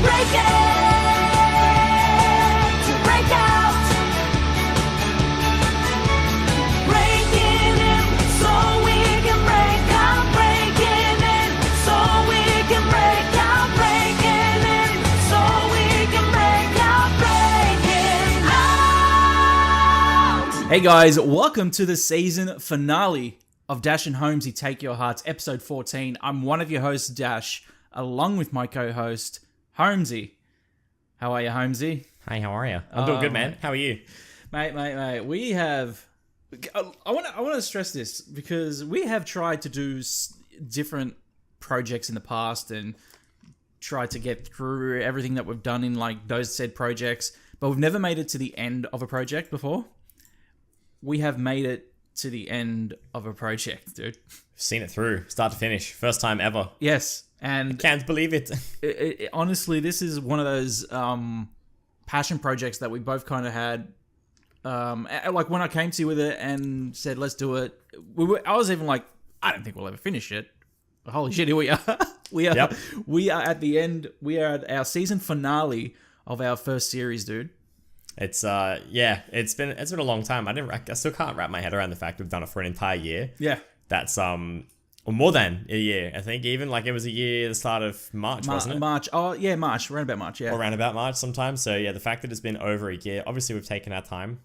break it, to break out. Breaking in so we can break out. Breaking in so we can break out. Breaking in so we can break out. Breaking out. Hey guys, welcome to the season finale of Dash and Holmesy Take Your Hearts, episode 14. I'm one of your hosts, Dash, along with my co-host, Holmesy. How are you, Holmesy? Hey, how are you? I'm doing good, man. How are you? Mate, we have... I want to stress this, because we have tried to do different projects in the past and tried to get through everything that we've done in like those said projects, but we've never made it to the end of a project before. We have made it to the end of a project, dude. Seen it through, start to finish. First time ever. Yes, and Can't believe it. Honestly, this is one of those passion projects that we both kind of had. Like when I came to you with it and said, let's do it, I was even like, I don't think we'll ever finish it. Holy shit, here we are. We are at the end. We are at our season finale of our first series, dude. It's it's been a long time. I still can't wrap my head around the fact we've done it for an entire year. Yeah. That's or more than a year. I think even like it was a year at the start of March, wasn't it? March. Oh yeah, March. Around about March, yeah. Or around about March sometimes. So yeah, the fact that it's been over a year, obviously we've taken our time.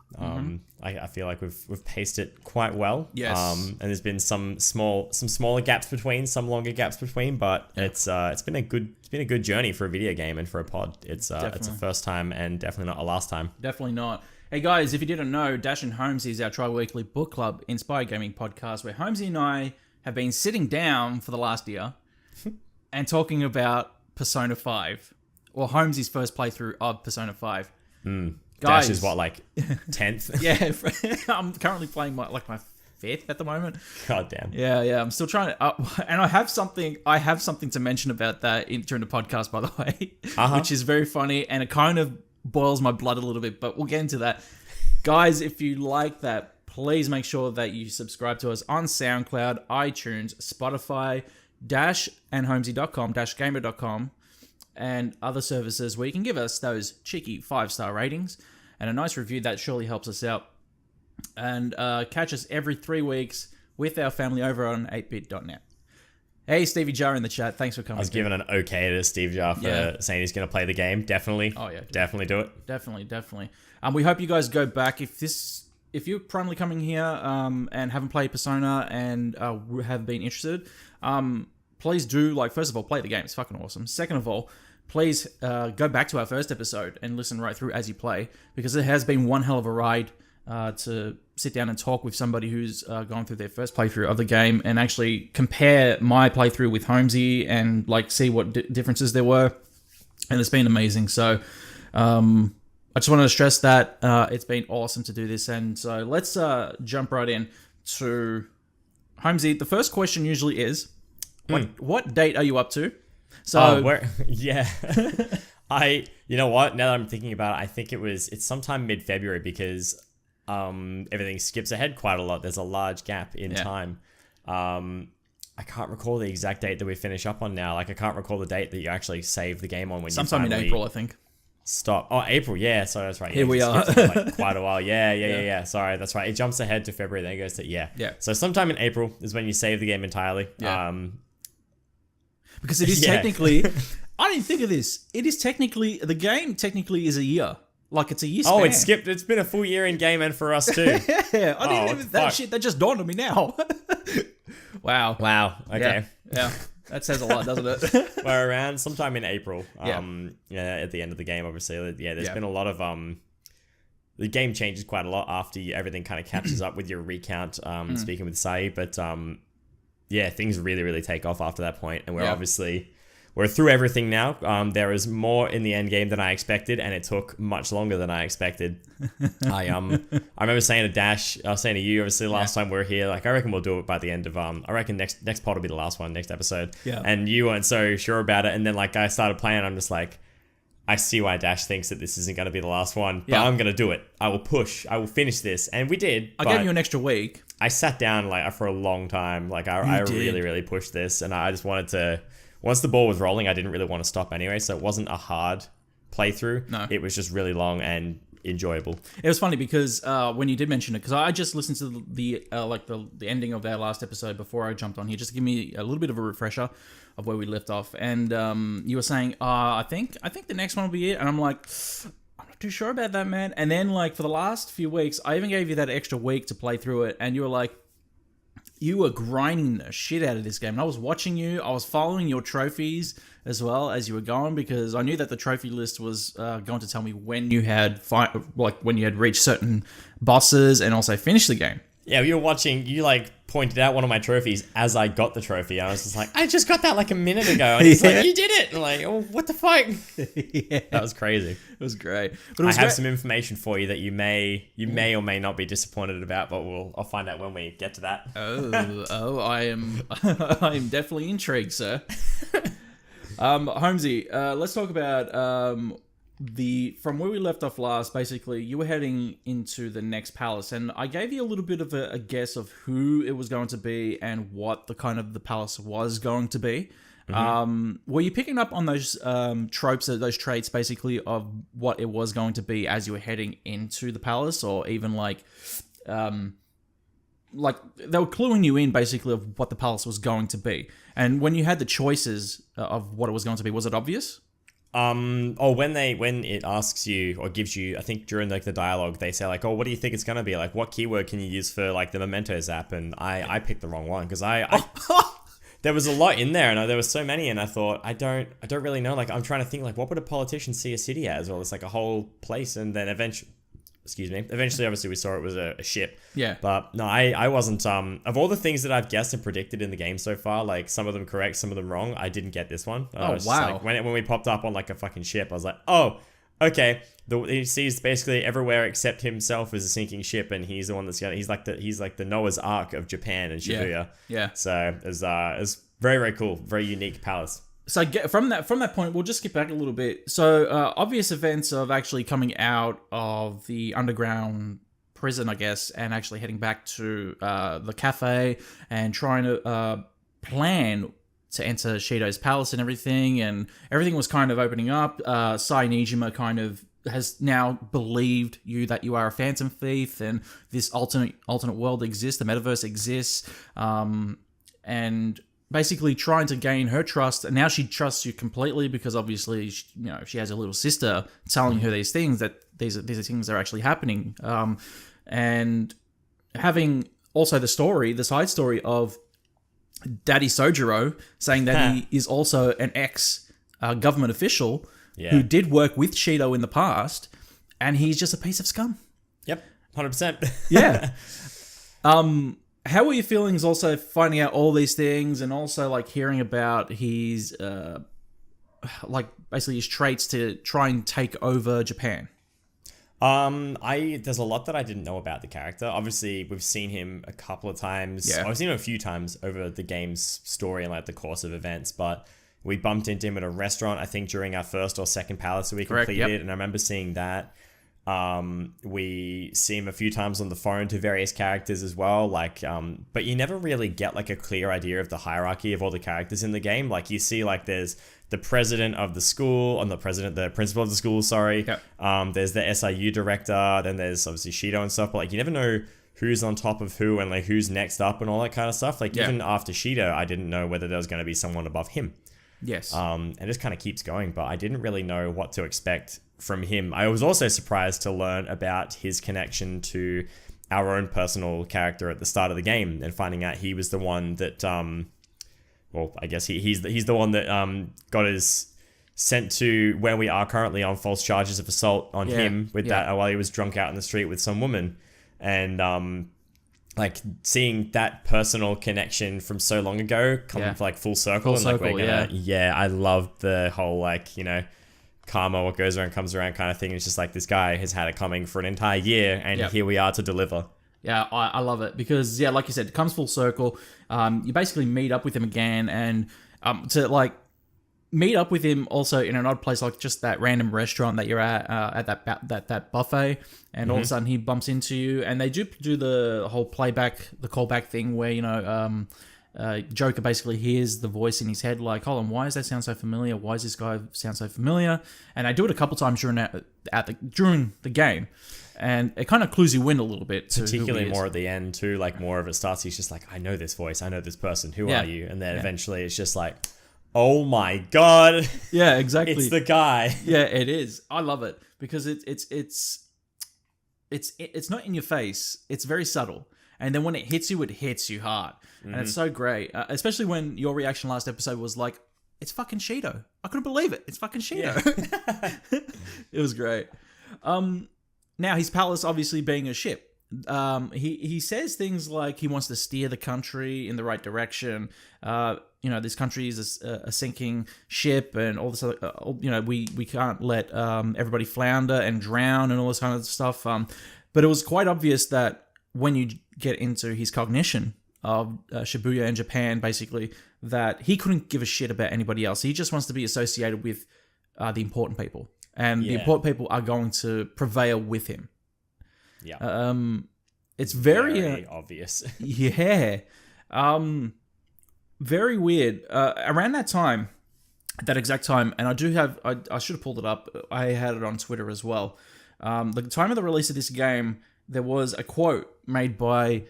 I feel like we've paced it quite well. Yes. And there's been some smaller gaps between, some longer gaps between, but it's been a good journey for a video game and for a pod. It's a first time and definitely not a last time. Definitely not. Hey guys, if you didn't know, Dash and Holmesy is our tri-weekly book club inspired gaming podcast where Holmesy and I have been sitting down for the last year and talking about Persona 5, or Holmesy's first playthrough of Persona 5. Guys, Dash is what, like 10th? Yeah, I'm currently playing my 5th at the moment. God damn. Yeah. I'm still trying to, and I have something to mention about that during the podcast, by the way, which is very funny, and it kind of boils my blood a little bit, but we'll get into that. Guys, if you like that, please make sure that you subscribe to us on SoundCloud, iTunes, Spotify, dashandholmesy.com, dashgamer.com, and other services where you can give us those cheeky 5-star ratings and a nice review. That surely helps us out. And catch us every 3 weeks with our family over on 8bit.net. Hey, Stevie Jar in the chat. Thanks for coming. I was giving an okay to Steve Jar for saying he's going to play the game. Definitely. Oh, yeah. Definitely do it. Definitely. We hope you guys go back. If you're primarily coming here and haven't played Persona and have been interested, please do, first of all, play the game. It's fucking awesome. Second of all, please go back to our first episode and listen right through as you play, because it has been one hell of a ride to sit down and talk with somebody who's gone through their first playthrough of the game and actually compare my playthrough with Holmesy and see what differences there were. And it's been amazing. So I just wanted to stress that it's been awesome to do this. And so let's jump right in to Holmesy. The first question usually is, what date are you up to? So you know what? Now that I'm thinking about it, I think it's sometime mid-February, because everything skips ahead quite a lot. There's a large gap in time. I can't recall the exact date that we finish up on now. I can't recall the date that you actually save the game on when sometime you finally in April, I think. Stop. Oh, April. Yeah, sorry, that's right. Here we are. Quite a while. Yeah. Sorry, that's right. It jumps ahead to February, then it goes to Yeah. So sometime in April is when you save the game entirely. Yeah. Because it is technically, I didn't think of this. It is technically, the game technically is a year. It's a year span. Oh, it's skipped. It's been a full year in game and for us too. Yeah, I didn't even, that just dawned on me now. Wow. Okay. Yeah. That says a lot, doesn't it? We're around sometime in April. At the end of the game, obviously. There's been a lot of the game changes quite a lot after everything kind of catches up with your recount. Speaking with Sai, but things really, really take off after that point, and we're through everything now. There is more in the end game than I expected, and it took much longer than I expected. I remember saying to Dash, I was saying to you, obviously last time we were here, I reckon we'll do it by the end of I reckon next pod will be the last one, next episode. Yeah. And you weren't so sure about it, and then I started playing, I'm just like, I see why Dash thinks that this isn't going to be the last one, but I'm going to do it. I will push. I will finish this, and we did. I gave you an extra week. I sat down for a long time. I really, really pushed this, and I just wanted once the ball was rolling, I didn't really want to stop anyway, so it wasn't a hard playthrough. No. It was just really long and enjoyable. It was funny because when you did mention it, because I just listened to the ending of our last episode before I jumped on here, just to give me a little bit of a refresher of where we left off, and you were saying, I think the next one will be it, and I'm like, I'm not too sure about that, man. And then like for the last few weeks, I even gave you that extra week to play through it, and you were like, you were grinding the shit out of this game. And I was watching you. I was following your trophies as well as you were going, because I knew that the trophy list was going to tell me when you had when you had reached certain bosses and also finished the game. Yeah, you were watching. You like pointed out one of my trophies as I got the trophy. I was just like, I just got that like a minute ago. And he's like, you did it. And I'm like, oh, what the fuck? Yeah. That was crazy. It was great. But it was I have some information for you that you may or may not be disappointed about, but I'll find out when we get to that. I am I am definitely intrigued, sir. Holmesy, let's talk about from where we left off last. Basically, you were heading into the next palace, and I gave you a little bit of a guess of who it was going to be and what the kind of the palace was going to be. Were you picking up on those tropes, those traits, basically, of what it was going to be as you were heading into the palace, or even like they were cluing you in, basically, of what the palace was going to be? And when you had the choices of what it was going to be, was it obvious? When it asks you or gives you, I think during like the dialogue, they say like, oh, what do you think it's gonna be? Like, what keyword can you use for like the Mementos app? And I picked the wrong one because there was a lot in there, and there were so many, and I thought I don't really know. Like, I'm trying to think like, what would a politician see a city as? Well, it's like a whole place, and then eventually, obviously we saw it was a ship. Yeah. But no, I wasn't, of all the things that I've guessed and predicted in the game so far, like some of them correct, some of them wrong, I didn't get this one. Oh, wow. Like, when we popped up on like a fucking ship, I was like, oh, okay. He sees basically everywhere except himself as a sinking ship, and he's the one that's he's like the Noah's Ark of Japan and Shibuya. Yeah. So it's very, very cool, very unique palace. So from that point, we'll just skip back a little bit. So obvious events of actually coming out of the underground prison, I guess, and actually heading back to the cafe and trying to plan to enter SHIDO'S palace and everything. And everything was kind of opening up. Sai Nijima kind of has now believed you that you are a phantom thief, and this alternate world exists, the metaverse exists, and basically trying to gain her trust. And now she trusts you completely because obviously she has a little sister telling her these things, that these are things that are actually happening, and having also the side story of Daddy Sojiro saying that he is also an ex government official who did work with Shido in the past, and he's just a piece of scum. Yep, 100%. Yeah. How were your feelings also finding out all these things, and also like hearing about his like basically his traits to try and take over Japan? There's a lot that I didn't know about the character. Obviously, we've seen him a couple of times. Yeah. I've seen him a few times over the game's story and like the course of events, but we bumped into him at a restaurant, I think during our first or second palace that we completed, and I remember seeing that. We see him a few times on the phone to various characters as well, like, but you never really get like a clear idea of the hierarchy of all the characters in the game. Like, you see like there's the president of the school, the principal of the school, sorry. Yep. There's the SIU director, then there's obviously Shido and stuff, but like you never know who's on top of who and like who's next up and all that kind of stuff. Like even after Shido, I didn't know whether there was going to be someone above him. Yes. And it just kind of keeps going, but I didn't really know what to expect from him. I was also surprised to learn about his connection to our own personal character at the start of the game, and finding out he was the one that, well, I guess he's the one that got us sent to where we are currently on false charges of assault on him with that while he was drunk out in the street with some woman, and like seeing that personal connection from so long ago come like full circle. I loved the whole like, karma, what goes around comes around kind of thing. It's just like this guy has had it coming for an entire year, and here we are to deliver. Yeah, I love it because, like you said, it comes full circle. You basically meet up with him again, and to like meet up with him also in an odd place, like just that random restaurant that you're at that buffet, and all of a sudden he bumps into you, and they do the whole callback thing where Joker basically hears the voice in his head, like, hold on, why does that sound so familiar? Why does this guy sound so familiar? And they do it a couple times during the game, and it kind of clues you in a little bit. To particularly more at the end too, like more of it starts. He's just like, I know this voice, I know this person. Who are you? And then eventually it's just like, oh my god, yeah, exactly, it's the guy. Yeah, it is. I love it because it's not in your face. It's very subtle. And then when it hits you hard. And it's so great. Especially when your reaction last episode was like, it's fucking Shido. I couldn't believe it. It's fucking Shido. Yeah. It was great. Now, his palace obviously being a ship. He says things like he wants to steer the country in the right direction. This country is a sinking ship and all this other, we can't let everybody flounder and drown and all this kind of stuff. But it was quite obvious that when you get into his cognition of Shibuya and Japan, basically, that he couldn't give a shit about anybody else. He just wants to be associated with the important people. And the important people are going to prevail with him. Yeah. It's very obvious. Yeah. Very weird. Around that time, that exact time, and I should have pulled it up. I had it on Twitter as well. The time of the release of this game, there was a quote made by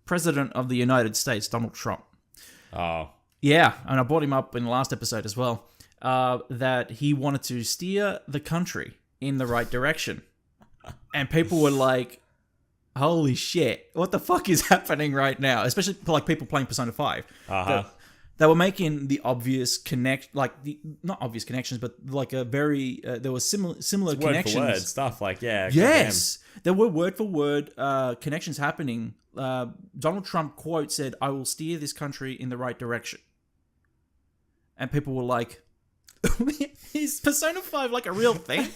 President of the United States, Donald Trump. Oh. Yeah, and I brought him up in the last episode as well, that he wanted to steer the country in the right direction. And people were like, holy shit, what the fuck is happening right now? Especially for like people playing Persona 5. Uh-huh. They were making the obvious not obvious connections, but like a very, there were similar connections. Word for word stuff, like, yeah. Yes, there were word for word connections happening. Donald Trump quote said, "I will steer this country in the right direction." And people were like, is Persona 5 like a real thing?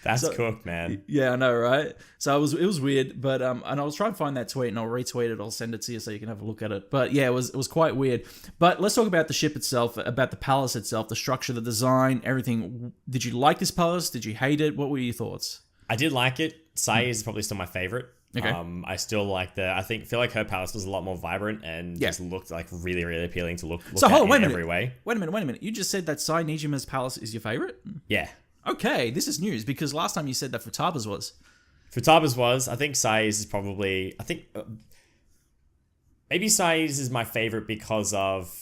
That's cooked, man. Yeah, I know, right? So it was weird, but and I was trying to find that tweet and I'll retweet it, I'll send it to you so you can have a look at it. But yeah, it was quite weird. But let's talk about the ship itself, about the palace itself, the structure, the design, everything. Did you like this palace? Did you hate it? What were your thoughts? I did like it. Sai is probably still my favorite. Okay. I still like feel like her palace was a lot more vibrant and just looked like really, really appealing to look so, at in every way. Wait a minute. You just said that Sai Nijima's palace is your favorite? Yeah. Okay, this is news because last time you said that Futaba's was. Futaba's was. I think Sai's is probably... maybe Sai's is my favorite because of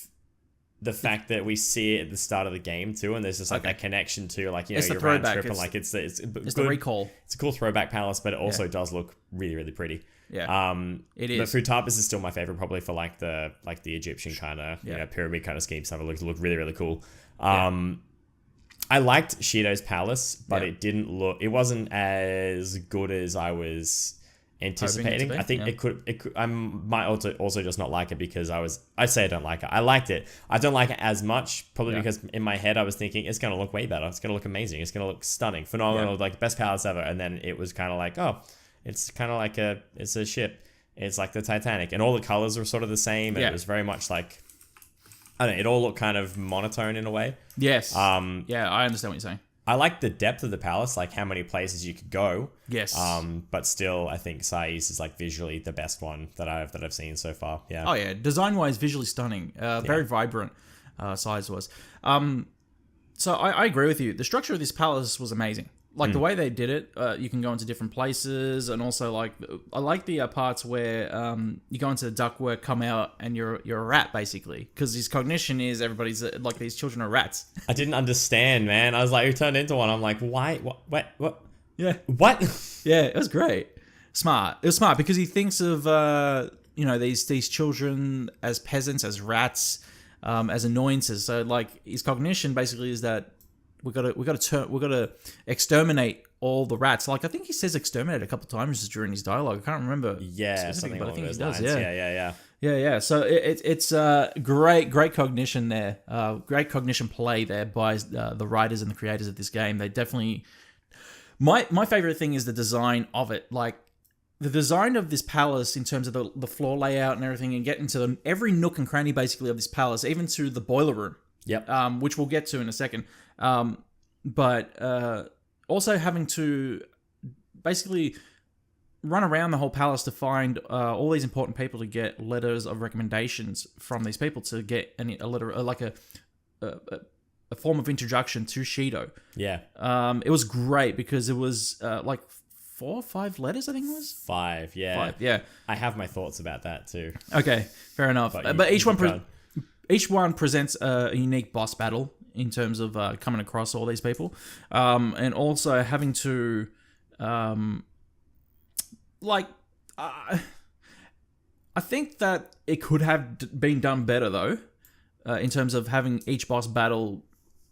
the fact that we see it at the start of the game too, and there's just like that connection to like, you know, your round trip and like it's the recall. It's a cool throwback palace, but it also does look really, really pretty. Yeah. It is. But Futaba's is still my favorite, probably for like the Egyptian kind of pyramid kind of scheme stuff. It looked really, really cool. I liked Shido's palace, but it wasn't as good as I was anticipating. I think it could. I might also just not like it because I'd say I don't like it. I liked it. I don't like it as much, probably because in my head I was thinking it's going to look way better. It's going to look amazing. It's going to look stunning, phenomenal, like best palace ever. And then it was kind of like, oh, it's kind of like it's a ship. It's like the Titanic, and all the colors were sort of the same. And it was very much like, I don't know, it all looked kind of monotone in a way. Yes. Yeah, I understand what you're saying. I like the depth of the palace, like how many places you could go. Yes. But still, I think Sai's is like visually the best one that I've seen so far. Yeah. Oh yeah, design-wise, visually stunning. Very vibrant. Sai's was. So I agree with you. The structure of this palace was amazing. Like the way they did it, you can go into different places, and also like I like the parts where you go into the ductwork, come out, and you're a rat basically, because his cognition is everybody's like these children are rats. I didn't understand, man. I was like, who turned into one? I'm like, why? What? Yeah. What? Yeah, it was great. Smart. It was smart because he thinks of these children as peasants, as rats, as annoyances. So like his cognition basically is that we got to exterminate all the rats. Like I think he says exterminate a couple of times during his dialogue. I can't remember. Yeah, something but I along think those he does. lines. Yeah. So it's great cognition there. Great cognition play there by the writers and the creators of this game. They definitely. My favorite thing is the design of it. Like the design of this palace in terms of the floor layout and everything, and getting to every nook and cranny basically of this palace, even to the boiler room. Yep. Which we'll get to in a second. But also having to basically run around the whole palace to find all these important people to get letters of recommendations from these people to get a letter, like a form of introduction to Shido. Yeah. It was great because it was like 4 or 5 letters, I think it was. 5, yeah. 5, yeah. I have my thoughts about that too. Okay, fair enough. But each one presents a unique boss battle in terms of coming across all these people, and also having to, I think that it could have been done better though, in terms of having each boss battle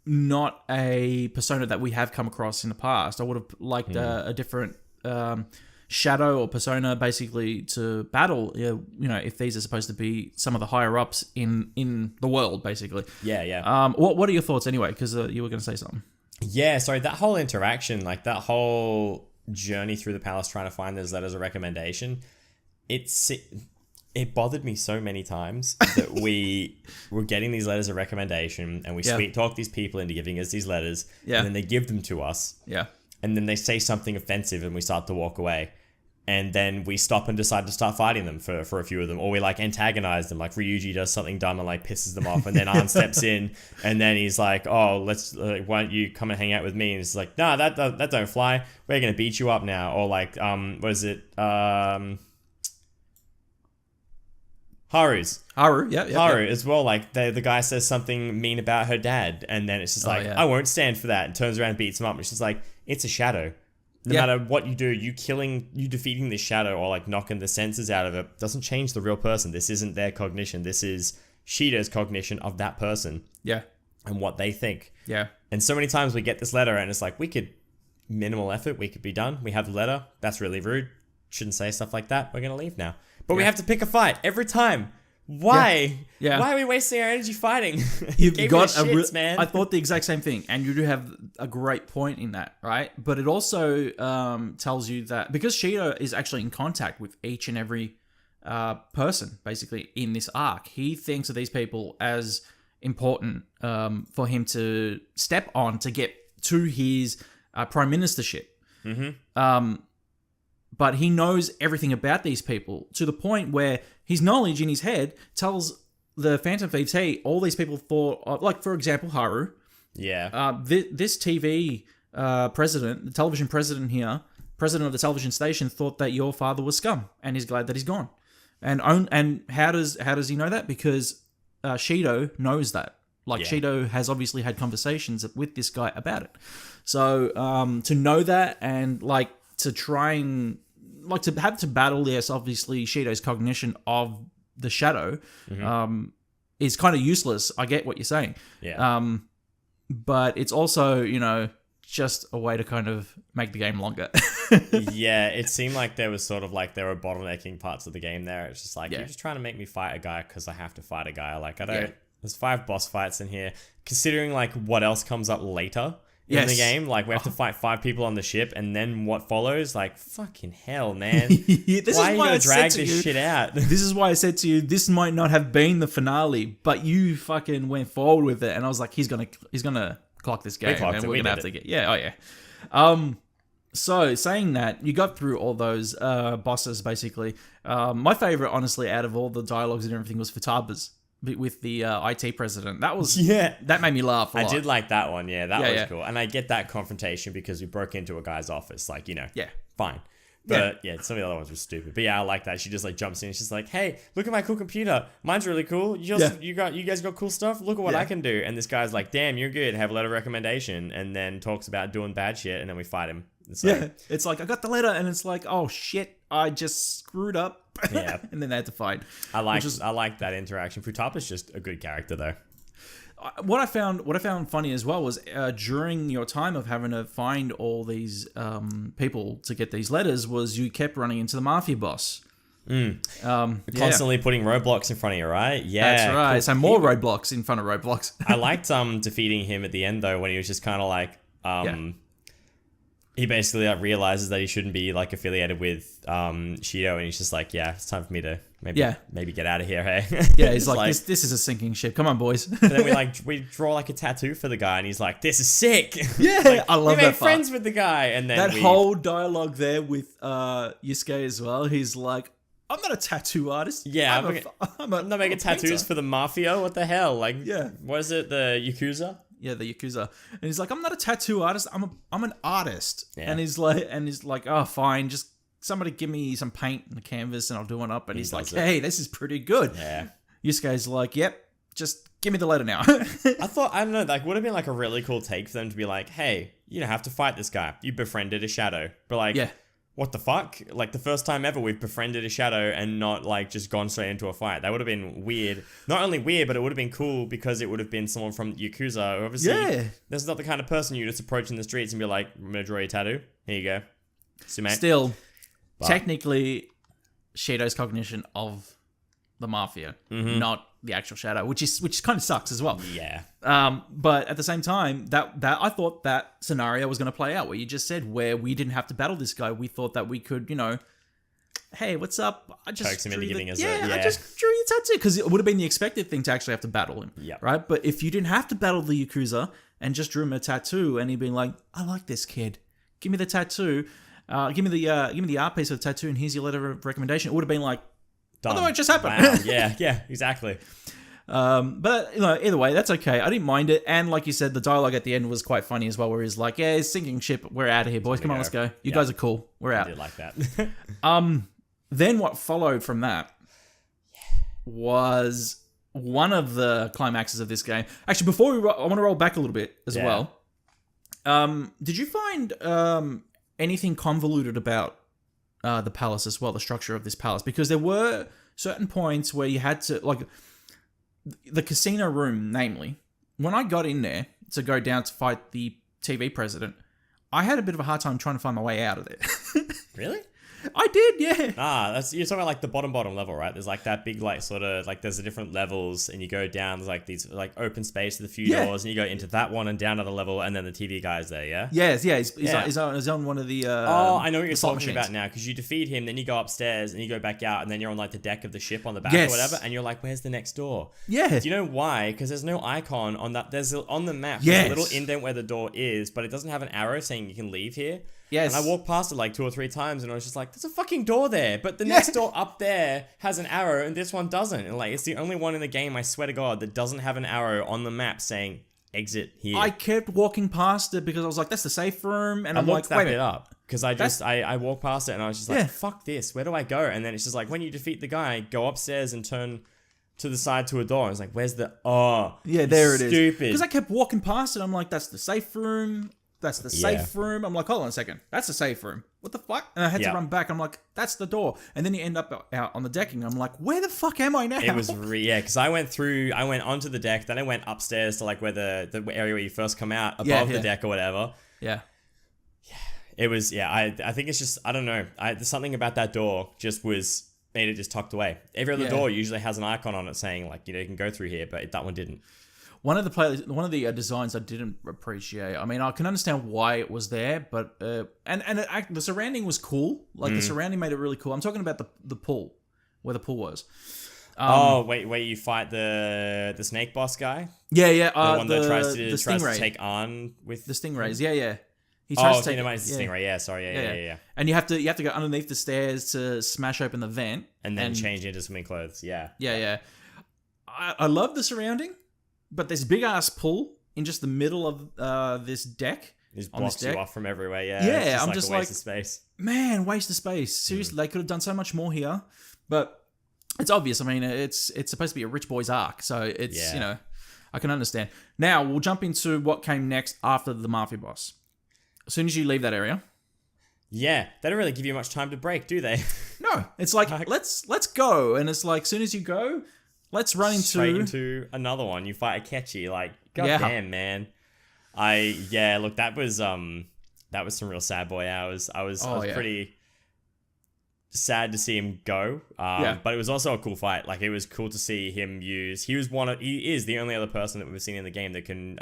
not a persona that we have come across in the past. I would have liked a different shadow or persona basically to battle, if these are supposed to be some of the higher ups in the world, basically. Yeah. What are your thoughts anyway? Because you were going to say something. Yeah, sorry, that whole interaction, like that whole journey through the palace trying to find those letters of recommendation, it bothered me so many times that we were getting these letters of recommendation and we sweet talk these people into giving us these letters, and then they give them to us. Yeah. And then they say something offensive and we start to walk away. And then we stop and decide to start fighting them for a few of them. Or we like antagonize them. Like Ryuji does something dumb and like pisses them off. And then Arn steps in and then he's like, oh, why don't you come and hang out with me? And it's like, nah, that don't fly. We're going to beat you up now. Or like, what is it? Haru, yeah. Haru as well. Like the guy says something mean about her dad. And then it's just like, I won't stand for that. And turns around and beats him up. It's just like, it's a shadow. No matter what you do, you defeating this shadow or like knocking the senses out of it doesn't change the real person. This isn't their cognition. This is Shido's cognition of that person. Yeah. And what they think. Yeah. And so many times we get this letter and it's like, we could, minimal effort, we could be done. We have the letter. That's really rude. Shouldn't say stuff like that. We're going to leave now. But we have to pick a fight every time. Why? Yeah. Why are we wasting our energy fighting? You've got shits, man. I thought the exact same thing, and you do have a great point in that, right? But it also tells you that because Shido is actually in contact with each and every person, basically in this arc, he thinks of these people as important for him to step on to get to his prime ministership. Mm-hmm. But he knows everything about these people to the point where his knowledge in his head tells the Phantom Thieves, hey, all these people thought, like, for example, Haru. Yeah. This TV president, the television president here, president of the television station, thought that your father was scum and he's glad that he's gone. And how does he know that? Because Shido knows that. Like, Shido has obviously had conversations with this guy about it. So to know that and, like, to try and like to have to battle, yes, obviously Shido's cognition of the shadow is kind of useless. I get what you're saying. Yeah. But it's also, just a way to kind of make the game longer. Yeah, it seemed like there was sort of like there were bottlenecking parts of the game there. It's just like, you're just trying to make me fight a guy because I have to fight a guy. Like, I don't... There's 5 boss fights in here. Considering like what else comes up later in the game, like we have to fight 5 people on the ship, and then what follows, like fucking hell, man. Why are you gonna drag this shit out? This is why I said to you, this might not have been the finale, but you fucking went forward with it, and I was like, he's gonna clock this game, and we're gonna have to get So saying that, you got through all those bosses basically. My favorite, honestly, out of all the dialogues and everything, was Futaba's with the IT president. That was that made me laugh a lot. I did like that one. Yeah, that was cool. And I get that confrontation because we broke into a guy's office. Like, fine. But some of the other ones were stupid. But I like that. She just like jumps in and she's like, hey, look at my cool computer. Mine's really cool. You guys got cool stuff? Look at what I can do. And this guy's like, damn, you're good. Have a letter of recommendation. And then talks about doing bad shit, and then we fight him. So, it's like, I got the letter, and it's like, oh shit, I just screwed up. Yeah. And then they had to fight. I like that interaction. Futaba's just a good character though. What I found funny as well was during your time of having to find all these people to get these letters, was you kept running into the mafia boss. Constantly putting roadblocks in front of you, right? Yeah, that's right. Cool. So more roadblocks in front of roadblocks. I liked defeating him at the end though, when he was just kind of like he basically realizes that he shouldn't be like affiliated with Shido, and he's just like, yeah, it's time for me to maybe get out of here. Hey, Yeah, he's like, this is a sinking ship. Come on, boys. And then we draw like a tattoo for the guy, and he's like, this is sick. Yeah, like, I love we that made friends with the guy, and then that whole dialogue there with Yusuke as well. He's like, I'm not a tattoo artist. Yeah, I'm not making tattoos painter. for the mafia. What the hell? Like, Yeah. what is it? The Yakuza? Yeah, the Yakuza. And he's like, I'm not a tattoo artist. I'm an artist. Yeah. And he's like, oh, fine. Just somebody give me some paint and a canvas and I'll do one up. And he's like, hey, this is pretty good. Yeah. Yusuke's like, yep, just give me the letter now. I don't know, like, would have been like a really cool take for them to be like, hey, you don't have to fight this guy. You befriended a shadow. But like, Yeah. what the fuck? Like, the first time ever we've befriended a shadow and not like just gone straight into a fight. That would have been weird. Not only weird, but it would have been cool because it would have been someone from Yakuza. Who obviously, Yeah. This is not the kind of person you just approach in the streets and be like, I'm gonna draw you a tattoo. Here you go. See, mate. Still, technically, Shido's cognition of the mafia, not the actual shadow, which kind of sucks as well. Yeah. But at the same time, that I thought that scenario was going to play out where you just said where we didn't have to battle this guy. We thought that we could, hey, what's up? I just Coax him into drew giving the, us I just drew your tattoo because it would have been the expected thing to actually have to battle him. Yeah. Right. But if you didn't have to battle the Yakuza and just drew him a tattoo and he'd been like, I like this kid. Give me the tattoo. Give me the art piece of the tattoo and here's your letter of recommendation. It would have been like, Done. oh, it just happened. Wow. Yeah, exactly. But either way, that's okay. I didn't mind it, and like you said, the dialogue at the end was quite funny as well, where he's like, "Yeah, it's sinking ship. We're out of here, boys. Come on, let's go. You guys are cool. We're out." I did like that. Then what followed from that was one of the climaxes of this game. Actually, before I want to roll back a little bit as well. Did you find anything convoluted about the palace as well, the structure of this palace? Because there were certain points where you had to, like, the casino room, namely, when I got in there to go down to fight the TV president, I had a bit of a hard time trying to find my way out of there. Really? I did, yeah. You're talking about like the bottom level, right? There's like that big like sort of like there's the different levels and you go down, there's like these like open space with a few doors and you go into that one and down another level and then the TV guy's there, yeah? Yes, yeah. He's on one of the I know what you're talking machines. about now because you defeat him, then you go upstairs and you go back out and then you're on like the deck of the ship on the back Yes. or whatever and you're like, where's the next door? Yeah. Do you know why? Because there's no icon on that. There's on the map. Yes. There's a little indent where the door is, but it doesn't have an arrow saying you can leave here. Yes. And I walked past it like 2 or 3 times and I was just like, there's a fucking door there. But the next door up there has an arrow and this one doesn't. And like, it's the only one in the game, I swear to God, that doesn't have an arrow on the map saying exit here. I kept walking past it because I was like, that's the safe room. And I'm like, looked that wait a bit minute. up because I walked past it and I was just like, Yeah. fuck this. Where do I go? And then it's just like, when you defeat the guy, go upstairs and turn to the side to a door. And it's like, where's the, Yeah, there it is. Stupid. Because I kept walking past it. I'm like, that's the safe room. That's the safe room. I'm like, hold on a second. That's the safe room. What the fuck? And I had to run back. I'm like, that's the door. And then you end up out on the decking. I'm like, where the fuck am I now? It was because I went onto the deck, then I went upstairs to like where the area where you first come out above the deck or whatever. Yeah. It was I think it's just I don't know. There's something about that door just made it just tucked away. Every other door usually has an icon on it saying like you can go through here, but that one didn't. One of the designs I didn't appreciate. I mean, I can understand why it was there, but the surrounding was cool. Like the surrounding made it really cool. I'm talking about the pool, where the pool was. Wait, you fight the snake boss guy? Yeah. The one that tries to stingray. take on with the stingrays. Yeah. He tries to take the stingray. Yeah, sorry. Yeah. And you have to go underneath the stairs to smash open the vent and then change into swimming clothes. Yeah. Yeah. I love the surrounding. But this big ass pool in just the middle of this deck. It blocks you off from everywhere. Yeah. Yeah, it's I'm just like a waste of space. Man, waste of space. Seriously, they could have done so much more here. But it's obvious. I mean, it's supposed to be a rich boy's ARK, so it's I can understand. Now we'll jump into what came next after the mafia boss. As soon as you leave that area. Yeah, they don't really give you much time to break, do they? No, it's like let's go, and it's like as soon as you go. Let's run straight into another one. You fight Akechi, like goddamn man. Look, that was some real sad boy hours. I was pretty sad to see him go. But it was also a cool fight. Like it was cool to see him use. He is the only other person that we've seen in the game that can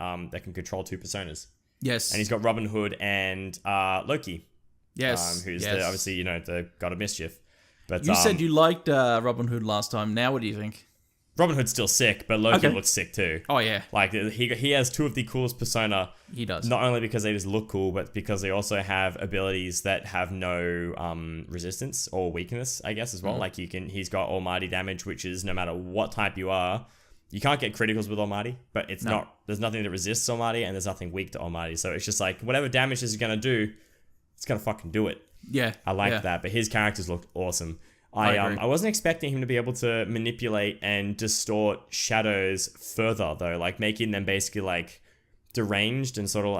control 2 personas. Yes. And he's got Robin Hood and Loki. Yes. Who's yes. obviously, the god of mischief. But You said you liked Robin Hood last time. Now what do you think? Robin Hood's still sick, but Loki looks sick too. Oh, yeah. Like, he has two of the coolest persona. He does. Not only because they just look cool, but because they also have abilities that have no resistance or weakness, I guess, as well. Like, he's got Almighty damage, which is no matter what type you are, you can't get criticals with Almighty, but there's nothing that resists Almighty, and there's nothing weak to Almighty. So it's just like, whatever damage this is going to do, it's going to fucking do it. Yeah. I like that, but his characters looked awesome. I agree. I wasn't expecting him to be able to manipulate and distort shadows further though, like making them basically like deranged and sort of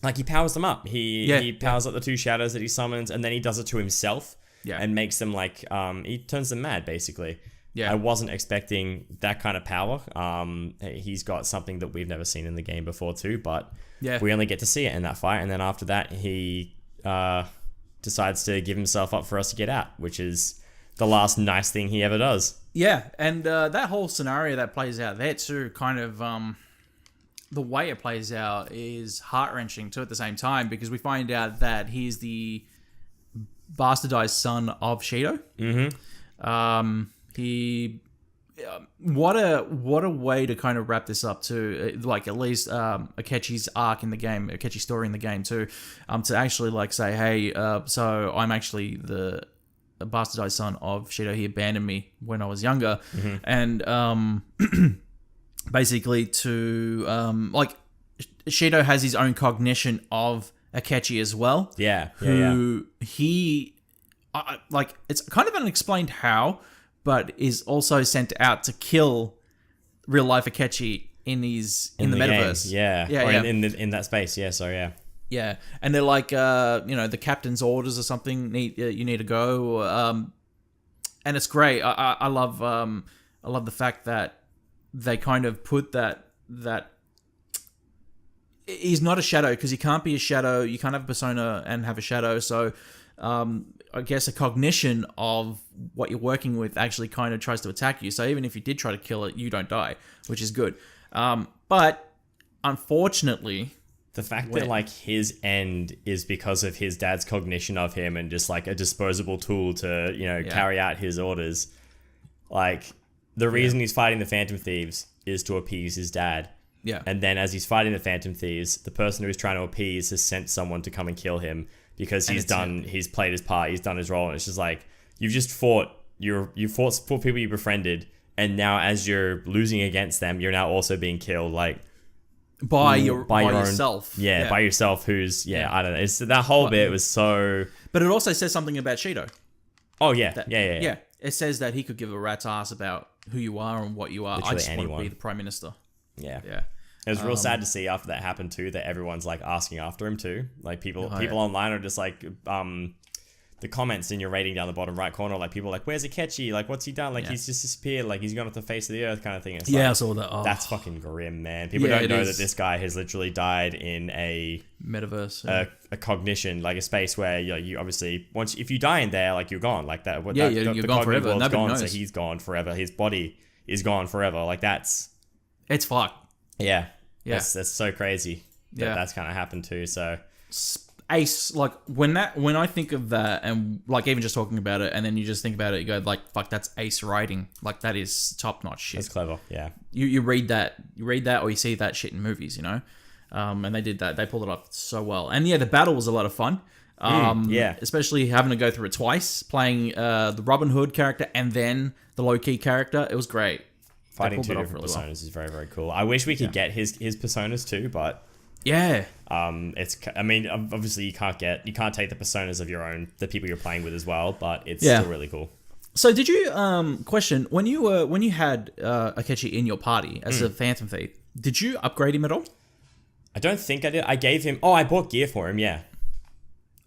like he powers them up. He powers up the two shadows that he summons, and then he does it to himself and makes them like he turns them mad basically. Yeah. I wasn't expecting that kind of power. He's got something that we've never seen in the game before too, but we only get to see it in that fight, and then after that he decides to give himself up for us to get out, which is the last nice thing he ever does. Yeah, and that whole scenario that plays out there too, kind of the way it plays out is heart-wrenching too at the same time, because we find out that he's the bastardized son of Shido. What a way to kind of wrap this up too, like at least Akechi's arc in the game, Akechi's story in the game too, to actually like say, hey, so I'm actually the bastardized son of Shido. He abandoned me when I was younger, and basically to like Shido has his own cognition of Akechi as well. He like it's kind of unexplained how, but is also sent out to kill real life Akechi in the metaverse. In that space. Yeah, and they're like, the captain's orders or something. You need to go, and it's great. I love the fact that they kind of put that he's not a shadow, because he can't be a shadow. You can't have a persona and have a shadow. So, I guess a cognition of what you're working with actually kind of tries to attack you. So even if you did try to kill it, you don't die, which is good. But unfortunately, the fact that like his end is because of his dad's cognition of him and just like a disposable tool to, carry out his orders. Like the reason he's fighting the Phantom Thieves is to appease his dad. Yeah. And then as he's fighting the Phantom Thieves, the person who he's trying to appease has sent someone to come and kill him, because he's played his part, he's done his role, and it's just like, you've just fought, you fought people you befriended, and now as you're losing against them, you're now also being killed, like by yourself. By yourself. Who's I don't know. It's that whole bit was so. But it also says something about Shido. Oh yeah, yeah. It says that he could give a rat's ass about who you are and what you are. Literally I just anyone. want to be the prime minister. Yeah. It was real sad to see after that happened too, that everyone's like asking after him too. Like people online are just like, the comments in your rating down the bottom right corner, like people are like, where's Akechi? Like, what's he done? Like, he's just disappeared. Like, he's gone off the face of the earth, kind of thing. It's I saw that. Oh. That's fucking grim, man. People don't know that this guy has literally died in a metaverse, a cognition, like a space where you obviously if you die in there, like you're gone, like that. You're gone forever. Nobody gone, knows. so he's gone forever. His body is gone forever. Like it's fucked. Yeah. That's so crazy. That's kind of happened too. So. Ace, like when I think of that, and like even just talking about it, and then you just think about it, you go like, fuck, that's Ace writing. Like that is top notch shit. That's clever. Yeah. You read that, or you see that shit in movies, and they did that. They pulled it off so well. And the battle was a lot of fun. Especially having to go through it twice, playing the Robin Hood character and then the low-key character. It was great. Fighting two different personas is very, very cool. I wish we could get his personas too, but obviously you can't take the personas of the people you're playing with as well, but it's still really cool. So did you question when you had Akechi in your party as a Phantom Thief, did you upgrade him at all? I don't think I did. I gave him I bought gear for him, yeah.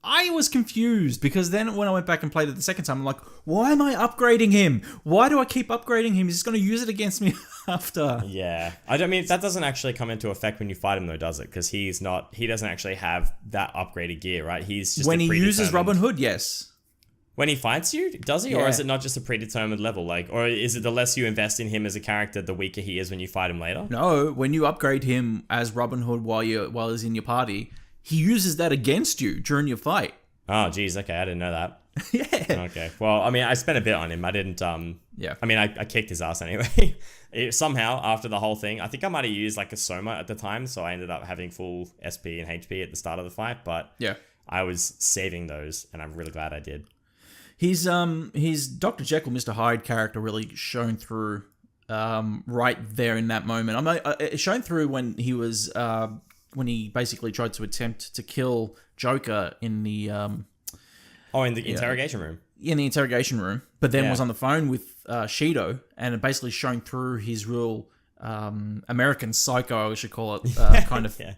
I was confused because then when I went back and played it the second time, I'm like, why am I upgrading him? Why do I keep upgrading him? He's just going to use it against me after. Yeah. that doesn't actually come into effect when you fight him though, does it? Because he doesn't actually have that upgraded gear, right? He's just when he uses Robin Hood, yes. When he fights you, does he? Yeah. Or is it not just a predetermined level? Like, or is it the less you invest in him as a character, the weaker he is when you fight him later? No, when you upgrade him as Robin Hood while he's in your party, he uses that against you during your fight. Oh, geez. Okay, I didn't know that. Yeah. Okay. Well, I mean, I spent a bit on him. I didn't. Yeah. I mean, I kicked his ass anyway. Somehow, after the whole thing, I think I might have used like a Soma at the time, so I ended up having full SP and HP at the start of the fight. But Yeah. I was saving those, and I'm really glad I did. His Dr. Jekyll, Mr. Hyde character really shone through right there in that moment. I mean, it shone through when he was when he basically tried to attempt to kill Joker in the in the interrogation room. In the interrogation room, but then Yeah. was on the phone with Shido, and it basically shone through his real American Psycho, I should call it, kind of Yeah.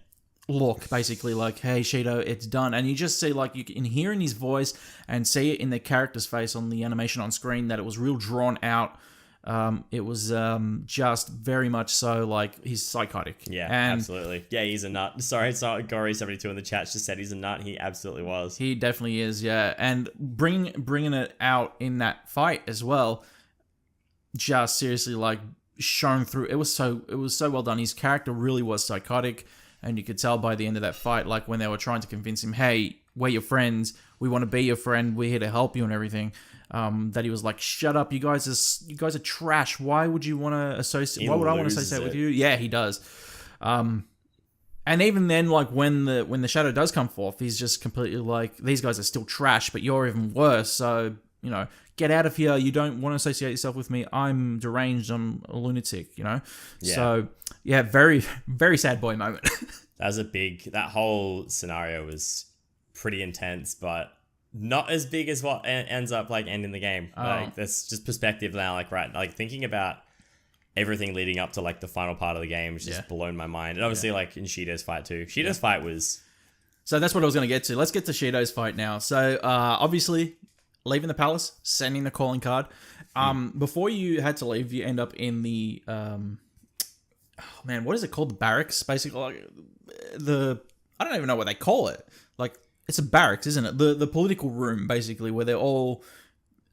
look, basically like, hey, Shido, it's done. And you just see, like, you can hear in his voice and see it in the character's face on the animation on screen that it was real drawn out. It was just very much so like he's psychotic. Yeah, and absolutely. Yeah, he's a nut. Sorry, Gory72 in the chat just said he's a nut. He absolutely was. He definitely is, yeah. And bringing it out in that fight as well, just seriously like shone through. It was so well done. His character really was psychotic, and you could tell by the end of that fight, like when they were trying to convince him, hey, we're your friends, we want to be your friend, we're here to help you and everything. That he was like, shut up, you guys are trash. Why would you want to associate? Why would I want to associate with you? Yeah, he does. And even then, like when the shadow does come forth, he's just completely like, these guys are still trash, but you're even worse. So get out of here. You don't want to associate yourself with me. I'm deranged. I'm a lunatic. Yeah. So yeah, very very sad boy moment. That whole scenario was pretty intense, but not as big as what ends up like ending the game. Like that's just perspective now. Like like thinking about everything leading up to like the final part of the game was just blown my mind. And obviously like in Shido's fight too. Shido's fight was. So that's what I was going to get to. Let's get to Shido's fight now. So obviously leaving the palace, sending the calling card. Before you had to leave, you end up in the what is it called? The barracks, basically. Like, I don't even know what they call it. Like, it's a barracks, isn't it? The political room, basically, where they all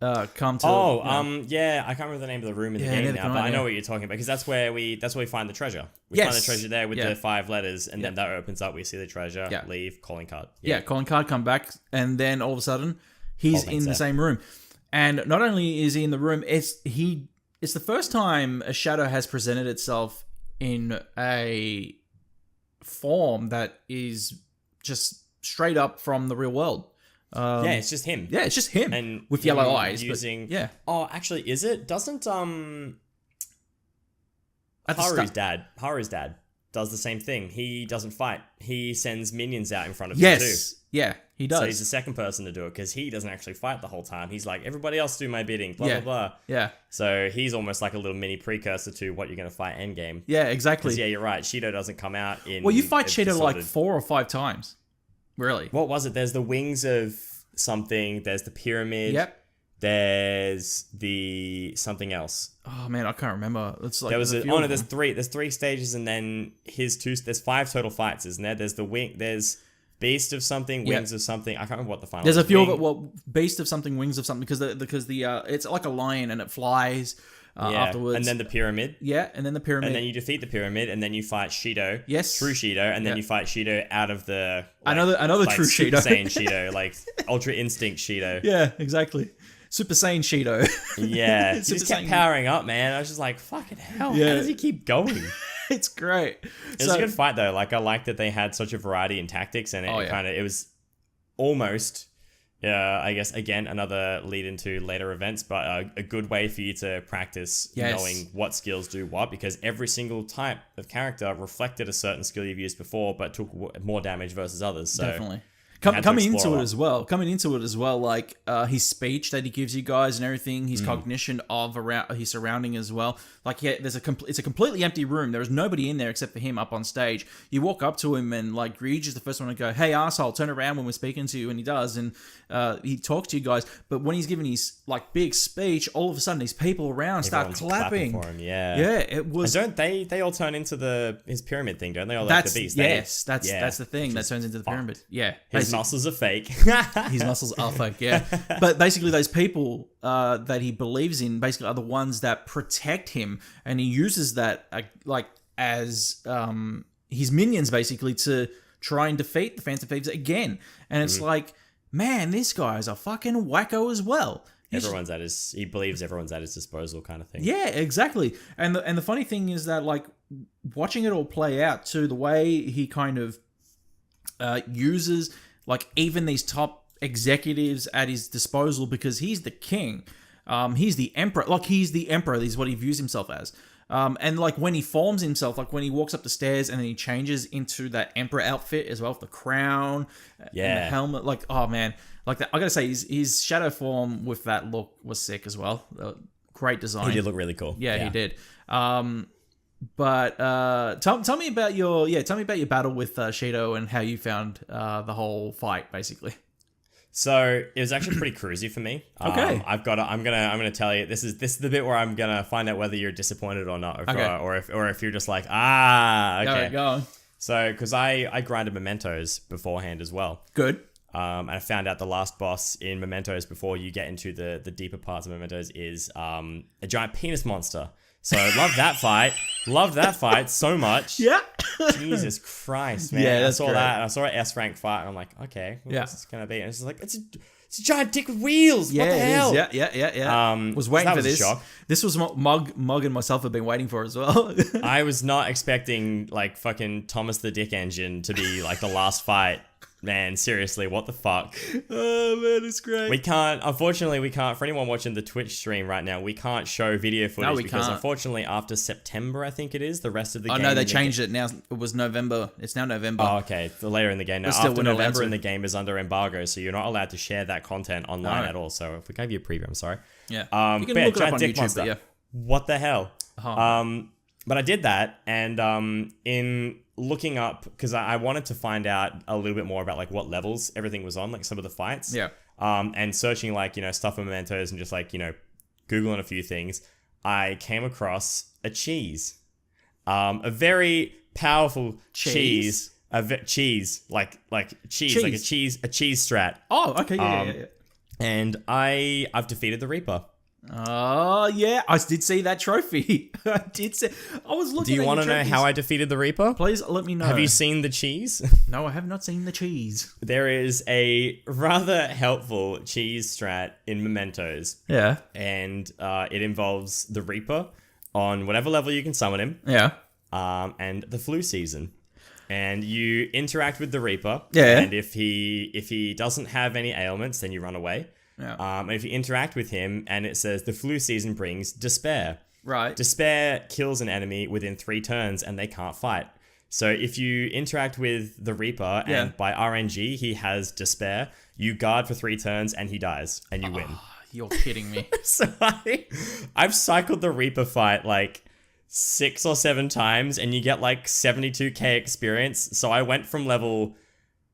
come to. Yeah, I can't remember the name of the room in the game now, but I know what you're talking about because that's where we find the treasure. We find the treasure there with the 5 letters, and then that opens up. We see the treasure. Leave, calling card. Yeah, calling card, come back, and then all of a sudden he's in the same room. And not only is he in the room, it's the first time a shadow has presented itself in a form that is just straight up from the real world. It's just him. Yeah, it's just him. And with yellow eyes. Using. Yeah. Oh, actually, is it? Doesn't Haru's dad does the same thing. He doesn't fight. He sends minions out in front of him too. Yeah, he does. So he's the second person to do it because he doesn't actually fight the whole time. He's like, everybody else do my bidding, blah, blah, blah. Yeah. So he's almost like a little mini precursor to what you're going to fight endgame. Yeah, exactly. Yeah, you're right. Shido doesn't come out in... Well, you fight Shido like 4 or 5 times. Really. What was it? There's the wings of something. There's the pyramid. Yep. There's the something else. Oh man, I can't remember. It's like there's 3. There's 3 stages, and then there's 5 total fights, isn't there? There's the wing. There's beast of something, wings of something. I can't remember what the final. There's a few of it. Well, beast of something, wings of something, because the it's like a lion and it flies. Afterwards, and then the pyramid. Yeah, and then the pyramid. And then you defeat the pyramid, and then you fight Shido. Yes. Through Shido, and then you fight Shido out of the another true Super Shido. Saiyan Shido, like Ultra Instinct Shido. Yeah, exactly. Super Saiyan Shido. Yeah, he just kept powering up, man. I was just like, fucking hell, how does he keep going? It's great. It was a good fight though. Like I like that they had such a variety in tactics, and it was almost. I guess, again, another lead into later events, but a good way for you to practice knowing what skills do what, because every single type of character reflected a certain skill you've used before, but took more damage versus others. So definitely. Coming into it as well, like his speech that he gives you guys and everything, his cognition of around his surrounding as well. Like, it's a completely empty room. There is nobody in there except for him up on stage. You walk up to him and like Ryuji's the first one to go, "Hey asshole, turn around when we're speaking to you," and he does, and he talks to you guys. But when he's giving his like big speech, all of a sudden these people around start clapping for him. Yeah, it was. And don't they all turn into his pyramid thing? Don't they all? Like the beast. Yes, that's the thing that turns into the pyramid. Yeah. his muscles are fake. His muscles are fake, yeah. But basically, those people that he believes in basically are the ones that protect him, and he uses that as his minions basically to try and defeat the Phantom Thieves again. And it's like, man, this guy's a fucking wacko as well. He believes everyone's at his disposal, kind of thing. Yeah, exactly. And the funny thing is that, like, watching it all play out too, the way he kind of uses, like, even these top executives at his disposal, because he's the king. He's the emperor. Like, he's the emperor is what he views himself as. And, like, when he forms himself, like, when he walks up the stairs and then he changes into that emperor outfit as well, with the crown and the helmet. Like, oh, man. Like, that, I gotta say, his shadow form with that look was sick as well. Great design. He did look really cool. Yeah, he did. But tell me about your battle with Shido and how you found the whole fight, basically. So it was actually pretty cruisy for me. Okay. I'm gonna tell you, this is the bit where I'm gonna find out whether you're disappointed or not, or if you're just like, okay. Go on. So because I grinded Mementos beforehand as well. Good. And I found out the last boss in Mementos before you get into the deeper parts of Mementos is a giant penis monster. So I loved that fight. Loved that fight so much. Yeah. Jesus Christ, man. Yeah, I that's saw great. that and I saw an S rank fight and I'm like, okay, what's this gonna be? And it's just like, it's a giant dick with wheels. Yeah, what the hell? Yeah. Was waiting for this. A shock. This was what Mug and myself have been waiting for as well. I was not expecting like fucking Thomas the Dick Engine to be like the last fight. Man, seriously, what the fuck? Oh, man, it's great. Unfortunately, we can't, for anyone watching the Twitch stream right now, we can't show video footage because unfortunately after September, I think it is, the rest of the game... Oh, no, they changed it now. It was November. It's now November. Oh, okay. Later in the game. Now, after November in the game is under embargo, so you're not allowed to share that content online at all. So if we gave you a preview, I'm sorry. Yeah. You can look it up on YouTube, but yeah. What the hell? Oh. But I did that, and in looking up, because I wanted to find out a little bit more about like what levels everything was on, like some of the fights. Yeah. And searching like, stuff in Mementos and just like, Googling a few things, I came across a cheese. A very powerful cheese. Cheese, like cheese, like a cheese strat. Oh, okay, yeah. And I've defeated the Reaper. Oh, yeah. I did see that trophy. I was looking at Do you want to know how I defeated the Reaper? Please let me know. Have you seen the cheese? No, I have not seen the cheese. There is a rather helpful cheese strat in Mementos. Yeah. And it involves the Reaper on whatever level you can summon him. Yeah. And the flu season. And you interact with the Reaper. Yeah. And if he doesn't have any ailments, then you run away. Yeah. And if you interact with him and it says the flu season brings despair. Right. Despair kills an enemy within 3 turns and they can't fight. So if you interact with the Reaper and by RNG he has despair, you guard for 3 turns and he dies and you win. You're kidding me. So I've cycled the Reaper fight like 6 or 7 times and you get like 72k experience. So I went from level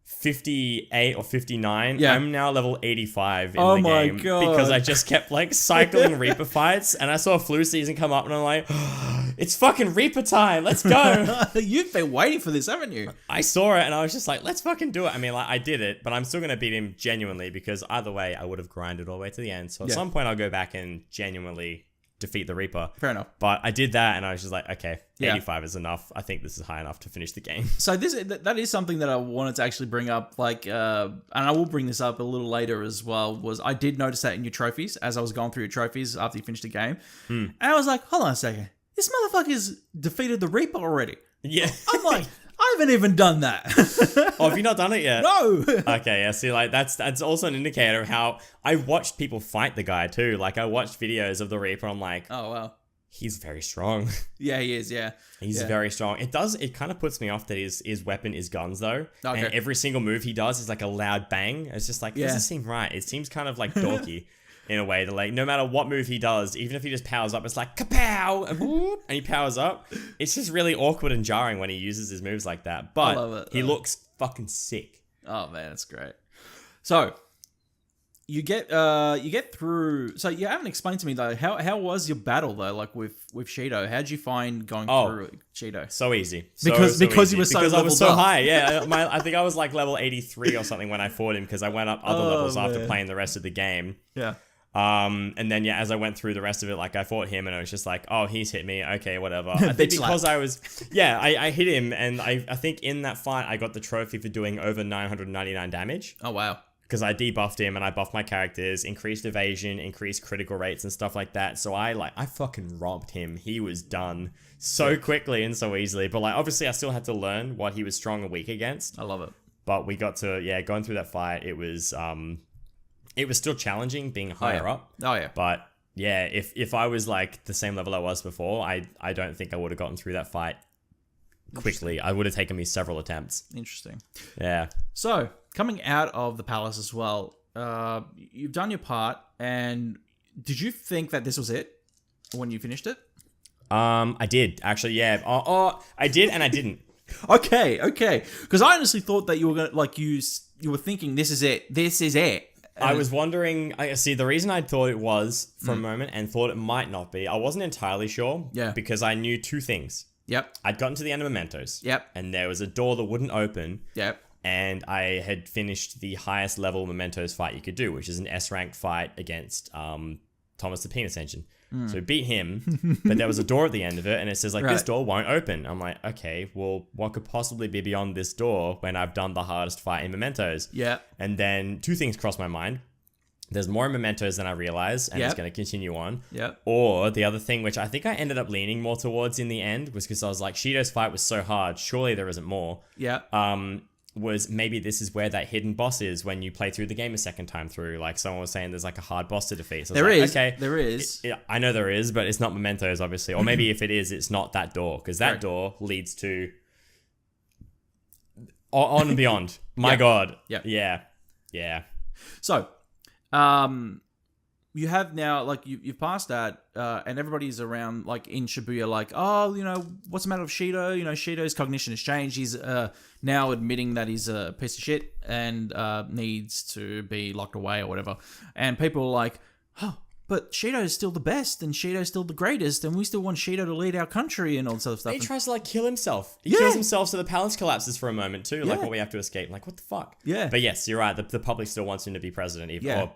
58 or 59. Yeah. I'm now level 85 in Oh the my game God. because I just kept like cycling Reaper fights and I saw flu season come up and I'm like, it's fucking Reaper time. Let's go. You've been waiting for this, haven't you? I saw it and I was just like, let's fucking do it. I mean, like I did it, but I'm still going to beat him genuinely because either way I would have grinded all the way to the end. So at some point I'll go back and genuinely defeat the Reaper. Fair enough. But I did that and I was just like, okay, 85 is enough. I think this is high enough to finish the game. So that is something that I wanted to actually bring up, like, and I will bring this up a little later as well, was I did notice that in your trophies, as I was going through your trophies after you finished the game. And I was like, hold on a second. This motherfucker's defeated the Reaper already. Yeah. I'm like, I haven't even done that. Oh, have you not done it yet? No. Okay, yeah. See, like that's also an indicator of how I watched people fight the guy too. Like I watched videos of the Reaper. I'm like, oh wow, he's very strong. Yeah, he is. Yeah, he's very strong. It kind of puts me off that his weapon is guns though, and every single move he does is like a loud bang. It's just like it doesn't seem right. It seems kind of like dorky. In a way that like no matter what move he does, even if he just powers up, it's like kapow and whoop, and he powers up. It's just really awkward and jarring when he uses his moves like that. But he looks fucking sick. Oh man, that's great. So you get through. So you haven't explained to me though. How was your battle though? Like with Shido, how'd you find going through Shido? So easy. Because easy. you were so because I was so leveled up. high. Yeah, I think I was like level 83 or something when I fought him because I went up other levels after playing the rest of the game. Yeah. And then as I went through the rest of it, like I fought him and I was just like, oh, he's hit me. Okay, whatever. I think because I was, I hit him and I think in that fight I got the trophy for doing over 999 damage. Oh wow. Because I debuffed him and I buffed my characters, increased evasion, increased critical rates and stuff like that. So I fucking robbed him. He was done so quickly and so easily. But like obviously I still had to learn what he was strong and weak against. I love it. But we got to going through that fight. It was still challenging being higher up. Oh yeah. But yeah, if I was like the same level I was before, I don't think I would have gotten through that fight quickly. I would have taken me several attempts. Interesting. Yeah. So coming out of the palace as well, you've done your part, and did you think that this was it when you finished it? I did actually. Yeah. I did and I didn't. Okay. Because I honestly thought that you were gonna you were thinking this is it. This is it. I was wondering. I see the reason I thought it was for a moment and thought it might not be. I wasn't entirely sure. Yeah. Because I knew two things. Yep. I'd gotten to the end of Mementos. Yep. And there was a door that wouldn't open. Yep. And I had finished the highest level Mementos fight you could do, which is an S-ranked fight against Thomas the Penis Engine. So beat him, but there was a door at the end of it, and it says like, this door won't open. I'm like, okay, well, what could possibly be beyond this door when I've done the hardest fight in Mementos? Yeah. And then two things crossed my mind. There's more Mementos than I realized, and it's going to continue on. Yep. Or the other thing, which I think I ended up leaning more towards in the end, was because I was like, SHIDO'S fight was so hard, surely there isn't more. Yeah. Was maybe this is where that hidden boss is when you play through the game a second time through. Like someone was saying there's like a hard boss to defeat. So There is. Okay, There is. I know there is, but it's not Mementos, obviously. Or maybe if it is, it's not that door, because that door leads to on and beyond. My God. Yeah. Yeah. So, you have now, like, you've passed that, and everybody's around, like, in Shibuya, like, oh, you know, what's the matter with Shido? You know, Shido's cognition has changed. He's now admitting that he's a piece of shit and needs to be locked away or whatever. And people are like, oh, but Shido's still the best, and Shido's still the greatest, and we still want Shido to lead our country and all this other stuff. He tries to, like, kill himself. He kills himself so the palace collapses for a moment, too. Like, what we have to escape. Like, what the fuck? Yeah. But yes, you're right. The public still wants him to be president, even. Yeah. Or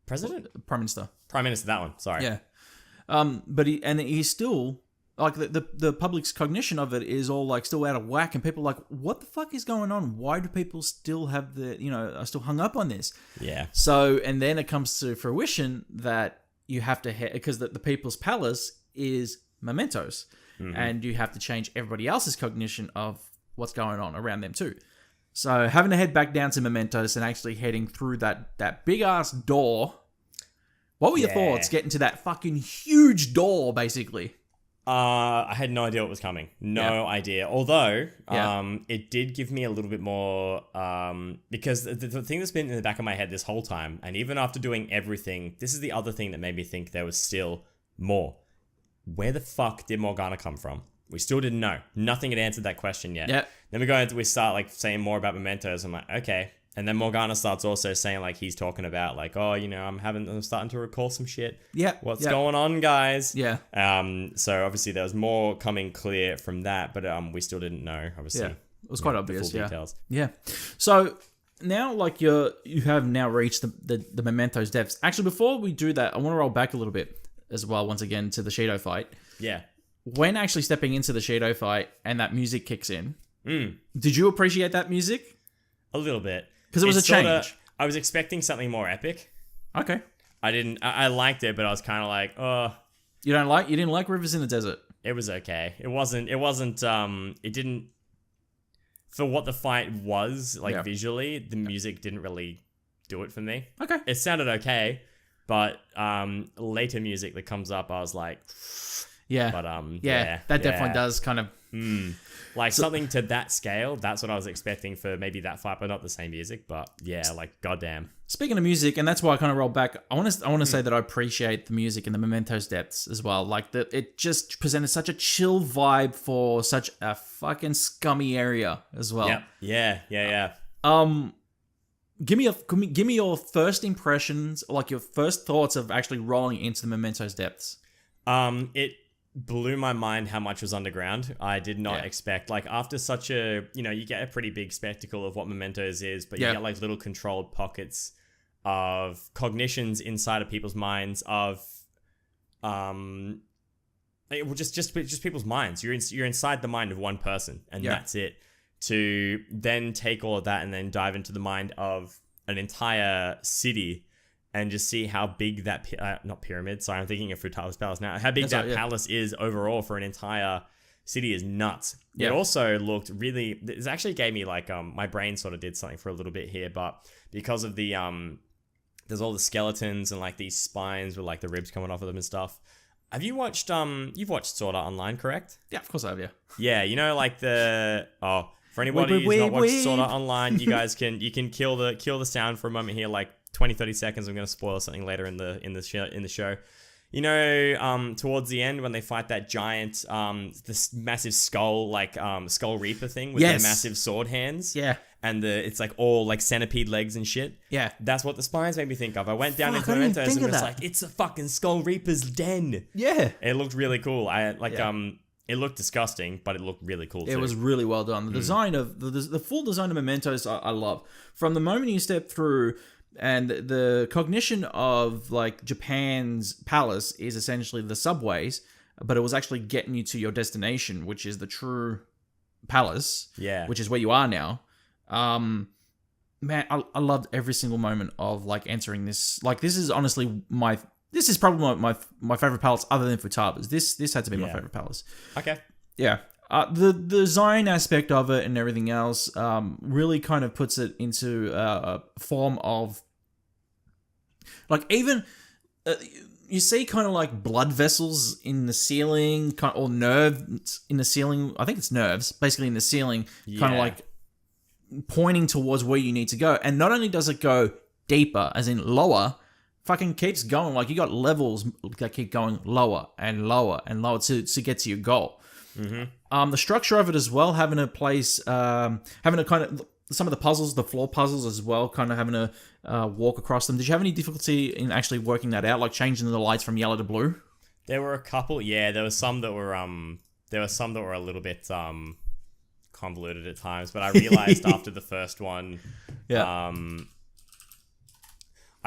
president? Prime Minister. Prime Minister, that one. Sorry. Yeah. But he's still, like, the public's cognition of it is all, like, still out of whack, and people are like, what the fuck is going on? Why do people still have are still hung up on this? Yeah. So, and then it comes to fruition that you have to, because the people's palace is Mementos, and you have to change everybody else's cognition of what's going on around them too. So, having to head back down to Mementos and actually heading through that big-ass door. What were your thoughts getting to that fucking huge door, basically? I had no idea what was coming. No idea. Although, it did give me a little bit more, because the thing that's been in the back of my head this whole time, and even after doing everything, this is the other thing that made me think there was still more. Where the fuck did Morgana come from? We still didn't know. Nothing had answered that question yet. Yep. Then we start like saying more about Mementos. I'm like, okay. And then Morgana starts also saying like he's talking about like, oh, you know, I'm starting to recall some shit. Yeah. What's going on, guys? Yeah. So obviously there was more coming clear from that, but we still didn't know. Obviously, it was quite obvious. The full details. Yeah. So now, like you have now reached the Mementos Depths. Actually, before we do that, I want to roll back a little bit as well. Once again to the Shido fight. Yeah. When actually stepping into the Shido fight and that music kicks in, did you appreciate that music? A little bit. Because it was a change. I was expecting something more epic. Okay. I liked it, but I was kind of like, oh. You didn't like Rivers in the Desert? It was okay. It didn't, for what the fight was, like visually, the music didn't really do it for me. Okay. It sounded okay, but later music that comes up, I was like, yeah. But that definitely does kind of like something to that scale. That's what I was expecting for maybe that fight, but not the same music. But yeah, like goddamn. Speaking of music, and that's why I kind of rolled back. I want to say that I appreciate the music in the Mementos Depths as well. Like it just presented such a chill vibe for such a fucking scummy area as well. Yeah. give me your first impressions, like your first thoughts of actually rolling into the Mementos Depths. It blew my mind how much was underground. I did not expect, like, after such a, you get a pretty big spectacle of what Mementos is, but you get like little controlled pockets of cognitions inside of people's minds of, just people's minds. You're inside the mind of one person, and that's it. To then take all of that and then dive into the mind of an entire city and just see how big that not pyramid. Sorry, I'm thinking of Futala's Palace now. How big that palace is overall for an entire city is nuts. It also looked really. It actually gave me like my brain sort of did something for a little bit here, but because of the there's all the skeletons and like these spines with like the ribs coming off of them and stuff. Have you watched you've watched Sword Art Online, correct? Yeah, of course I have. Yeah, like the for anybody who's not watched Sword Art Online, you guys can kill the sound for a moment here, like 20-30 seconds. I'm going to spoil something later in the show. Towards the end when they fight that giant this massive skull skull reaper thing with their massive sword hands. Yeah. And it's like all like centipede legs and shit. Yeah. That's what the spines made me think of. I went down into Mementos and it's like, it's a fucking Skull Reaper's den. Yeah. It looked really cool. It looked disgusting, but it looked really cool too. It was really well done. The design of the full design of Mementos, I love. From the moment you step through, and the cognition of like Japan's palace is essentially the subways, but it was actually getting you to your destination, which is the true palace. Yeah. Which is where you are now. Man, I loved every single moment of like entering this. Like this is honestly this is probably my favorite palace other than Futaba's. This had to be my favorite palace. Okay. Yeah. The design aspect of it and everything else really kind of puts it into a form of like even you see kind of like blood vessels in the ceiling or nerves in the ceiling. I think it's nerves basically in the ceiling, kind of like pointing towards where you need to go. And not only does it go deeper, as in lower, fucking keeps going. Like you got levels that keep going lower and lower and lower to get to your goal. Mm-hmm. The structure of it as well, having a place, having a kind of some of the puzzles, the floor puzzles as well, kind of having to walk across them. Did you have any difficulty in actually working that out, like changing the lights from yellow to blue? There were a couple. Yeah, there were some that were a little bit convoluted at times, but I realized after the first one, I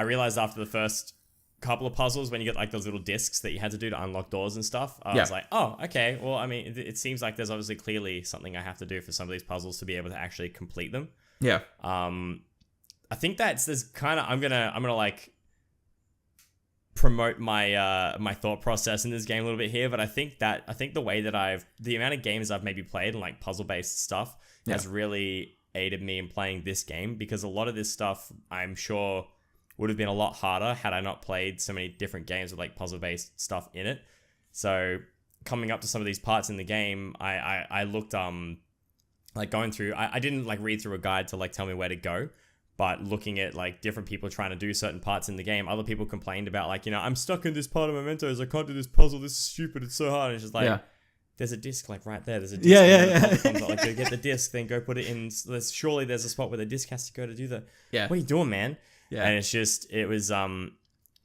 realized after the first couple of puzzles, when you get like those little discs that you had to do to unlock doors and stuff, I was like, oh, okay. Well, I mean, it seems like there's obviously clearly something I have to do for some of these puzzles to be able to actually complete them. Yeah. I think there's kind of, I'm gonna like promote my my thought process in this game a little bit here, but I think the way that the amount of games I've maybe played and like puzzle based stuff has really aided me in playing this game, because a lot of this stuff I'm sure would have been a lot harder had I not played so many different games with like puzzle based stuff in it. So coming up to some of these parts in the game, I looked like going through, I didn't like read through a guide to like tell me where to go. But looking at like different people trying to do certain parts in the game, other people complained about like, I'm stuck in this part of Mementos. I can't do this puzzle. This is stupid. It's so hard. And it's just like, there's a disc like right there. There's a disc. Comes out, like, go get the disc, then go put it in. Surely there's a spot where the disc has to go to do the. Yeah. What are you doing, man? Yeah. And it's just, it was,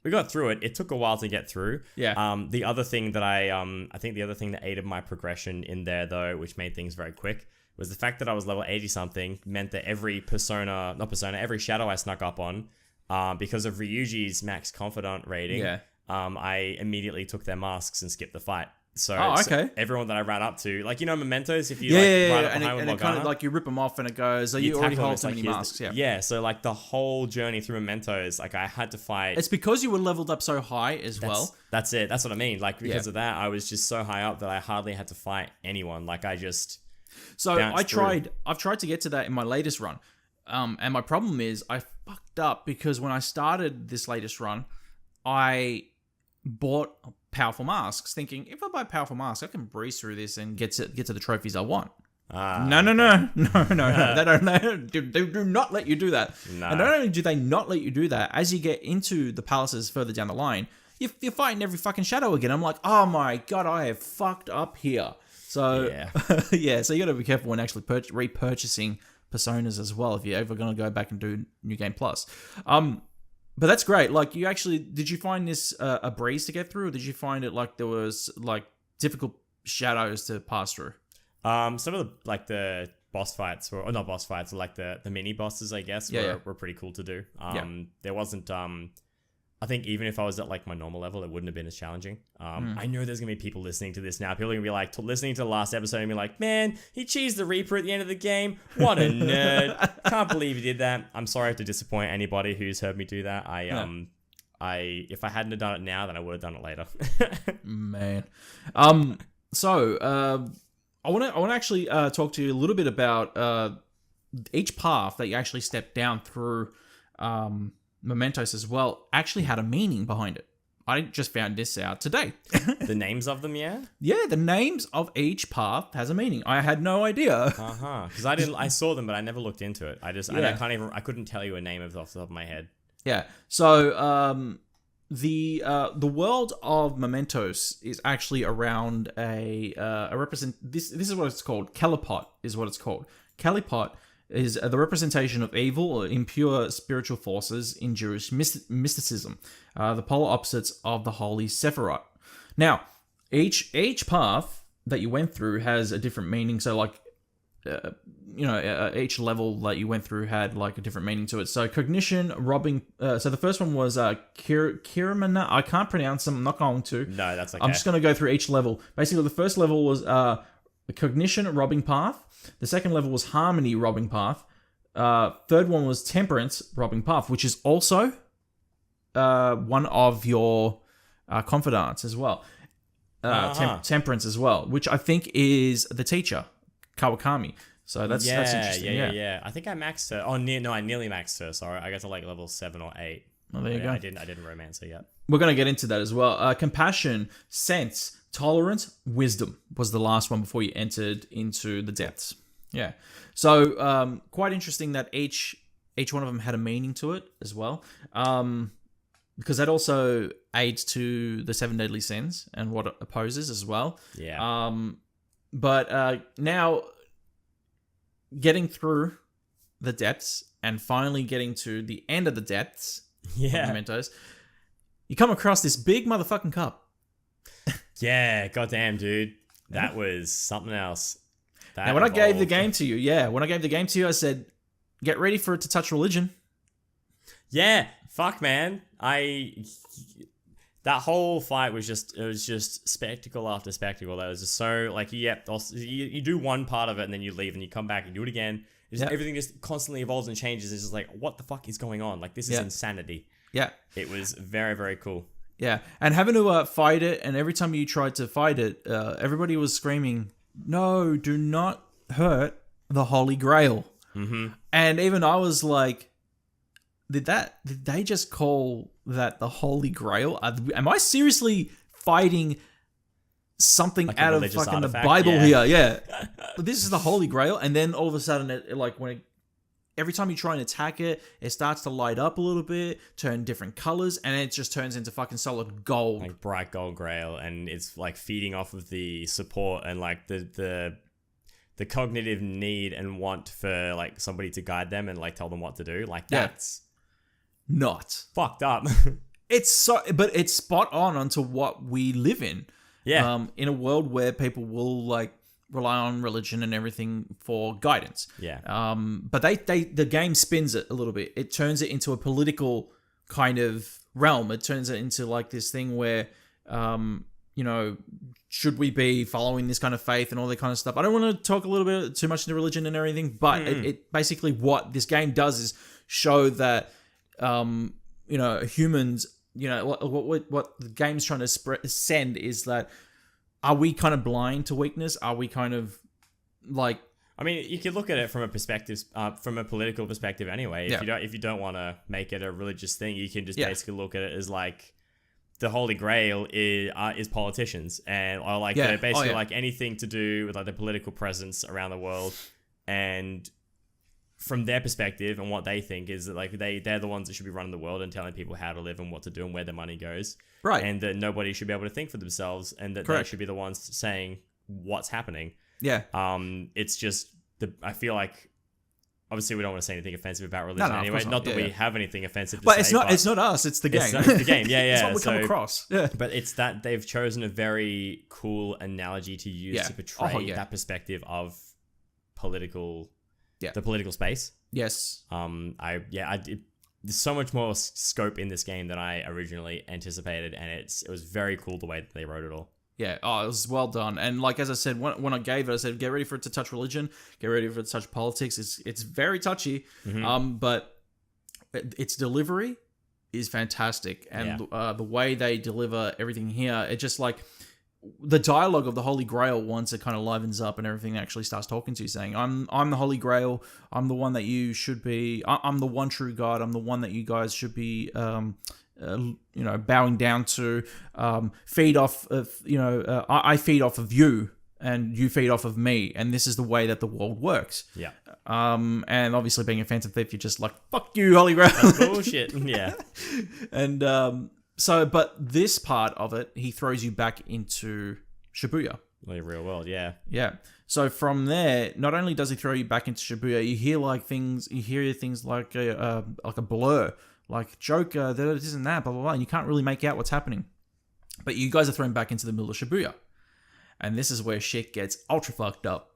we got through it. It took a while to get through. Yeah. The other thing that I think the other thing that aided my progression in there though, which made things very quick, was the fact that I was level 80 something meant that every every shadow I snuck up on, because of Ryuji's max Confidant rating, I immediately took their masks and skipped the fight. So, so everyone that I ran up to, like, Mementos, if you run up behind with Morgana, kind of like you rip them off and it goes, you already hold so many masks. Yeah, so like the whole journey through Mementos, like I had to fight. It's because you were leveled up so high as well. That's it. That's what I mean. Like because of that, I was just so high up that I hardly had to fight anyone. Like I just. So I've tried to get to that in my latest run. And my problem is I fucked up because when I started this latest run, I bought powerful masks thinking if I buy powerful masks, I can breeze through this and get to the trophies I want. No. They do not let you do that. No. And not only do they not let you do that, as you get into the palaces further down the line, you're fighting every fucking shadow again. I'm like, oh my god, I have fucked up here. So, so you got to be careful when actually repurchasing Personas as well if you're ever going to go back and do New Game Plus. But that's great. Like, did you find this a breeze to get through, or did you find it like there was like difficult shadows to pass through? Some of the boss fights or not boss fights, like the mini bosses, I guess, were pretty cool to do. There wasn't I think even if I was at like my normal level, it wouldn't have been as challenging. I know there's gonna be people listening to this now. People are gonna be like listening to the last episode and be like, "Man, he cheesed the Reaper at the end of the game. What a nerd! Can't believe he did that." I'm sorry to disappoint anybody who's heard me do that. If I hadn't have done it now, then I would have done it later. Man, so I want to actually talk to you a little bit about each path that you actually step down through. Mementos as well actually had a meaning behind it. I just found this out today. The names of them, yeah? Yeah, the names of each path has a meaning. I had no idea. Because I saw them, but I never looked into it. I couldn't tell you a name off the top of my head. Yeah. So the world of Mementos is actually around this is what it's called. Calipot is what it's called. Calipot is the representation of evil or impure spiritual forces in Jewish mysticism, the polar opposites of the Holy Sephiroth. Now, each path that you went through has a different meaning. So, like, each level that you went through had like a different meaning to it. So, cognition, robbing. So the first one was Kiramana. I can't pronounce them. I'm not going to. No, that's okay. I'm just going to go through each level. Basically, the first level was cognition, robbing path. The second level was harmony, robbing path. Third one was temperance, robbing path, which is also one of your confidants as well. Temperance as well, which I think is the teacher, Kawakami. So that's interesting. Yeah. I think I maxed her. I nearly maxed her. Sorry, I got to like level 7 or 8. Well, there you go. I didn't romance her yet. We're going to get into that as well. Compassion, sense, tolerance, wisdom was the last one before you entered into the depths. Yeah. So quite interesting that each one of them had a meaning to it as well. Because that also aids to the 7 deadly sins and what it opposes as well. Yeah. But now getting through the depths and finally getting to the end of the depths of Mementos, you come across this big motherfucking cup. Yeah, goddamn, dude. That was something else. Now, when I gave the game to you, I said, get ready for it to touch religion. Yeah, fuck, man. That whole fight was just spectacle after spectacle. That was just so, like, you do one part of it and then you leave and you come back and do it again. Everything just constantly evolves and changes. It's just like, what the fuck is going on? Like, this is insanity. Yeah. It was very, very cool. Yeah, and having to fight it, and every time you tried to fight it, everybody was screaming, "No, do not hurt the Holy Grail." Mm-hmm. And even I was like, did they just call that the Holy Grail? Am I seriously fighting something like out of fucking artifact? The Bible here? Yeah. This is the Holy Grail, and then all of a sudden, every time you try and attack it, it starts to light up a little bit, turn different colors, and it just turns into fucking solid gold. Like bright gold grail, and it's like feeding off of the support and like the cognitive need and want for like somebody to guide them and like tell them what to do. Like that's not fucked up. But it's spot on onto what we live in. Yeah. In a world where people will like rely on religion and everything for guidance. Yeah. But the game spins it a little bit. It turns it into a political kind of realm. It turns it into like this thing where, should we be following this kind of faith and all that kind of stuff? I don't want to talk a little bit too much into religion and everything, but it basically what this game does is show that, humans, what the game's trying to send is that, are we kind of blind to weakness? Are we kind of like? I mean, you could look at it from a perspective, from a political perspective, anyway. If you don't want to make it a religious thing, you can just basically look at it as like the Holy Grail is politicians or like they're basically like anything to do with like the political presence around the world, and from their perspective and what they think is that like they're the ones that should be running the world and telling people how to live and what to do and where their money goes. Right. And that nobody should be able to think for themselves and that they should be the ones saying what's happening. Yeah. It's just I feel like obviously we don't want to say anything offensive about religion of anyway. course Not that we yeah. have anything offensive to But say. it's not us. It's the game. It's the game. Yeah, yeah. It's what we come across. Yeah. But it's that they've chosen a very cool analogy to use to portray that perspective of the political space. Yes. There's so much more scope in this game than I originally anticipated, and it was very cool the way that they wrote it all. Yeah, it was well done. And like as I said, when I gave it, I said, get ready for it to touch religion, get ready for it to touch politics. It's very touchy, but its delivery is fantastic. And the way they deliver everything here, it just like the dialogue of the Holy Grail, once it kind of livens up and everything actually starts talking to you, saying, I'm the Holy Grail, I'm the one that you should be, I'm the one true God, I'm the one that you guys should be bowing down to, feed off of, I feed off of you and you feed off of me. And this is the way that the world works. Yeah. And obviously being a Phantom Thief, you're just like, fuck you, Holy Grail. That's bullshit. Yeah. And, but this part of it, he throws you back into Shibuya. The real world. Yeah. Yeah. So from there, not only does he throw you back into Shibuya, you hear things like a blur, like Joker, this and that, blah, blah, blah, and you can't really make out what's happening. But you guys are thrown back into the middle of Shibuya. And this is where shit gets ultra fucked up.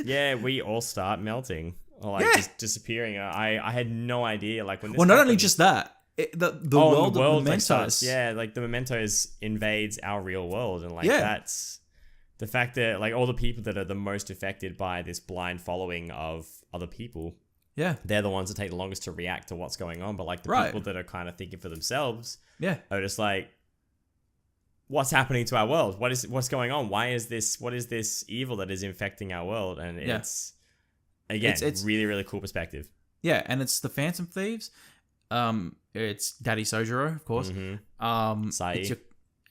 Yeah, we all start melting. Or just disappearing. I had no idea. Like when this not happened, only just that, the world of Mementos. The Mementos invades our real world. And that's the fact that like all the people that are the most affected by this blind following of other people. Yeah. They're the ones that take the longest to react to what's going on. But like the people that are kind of thinking for themselves are just like, what's happening to our world? What's going on? What is this evil that is infecting our world? And it's really, really cool perspective. Yeah, and it's the Phantom Thieves. It's Daddy Sojiro, of course. Sai.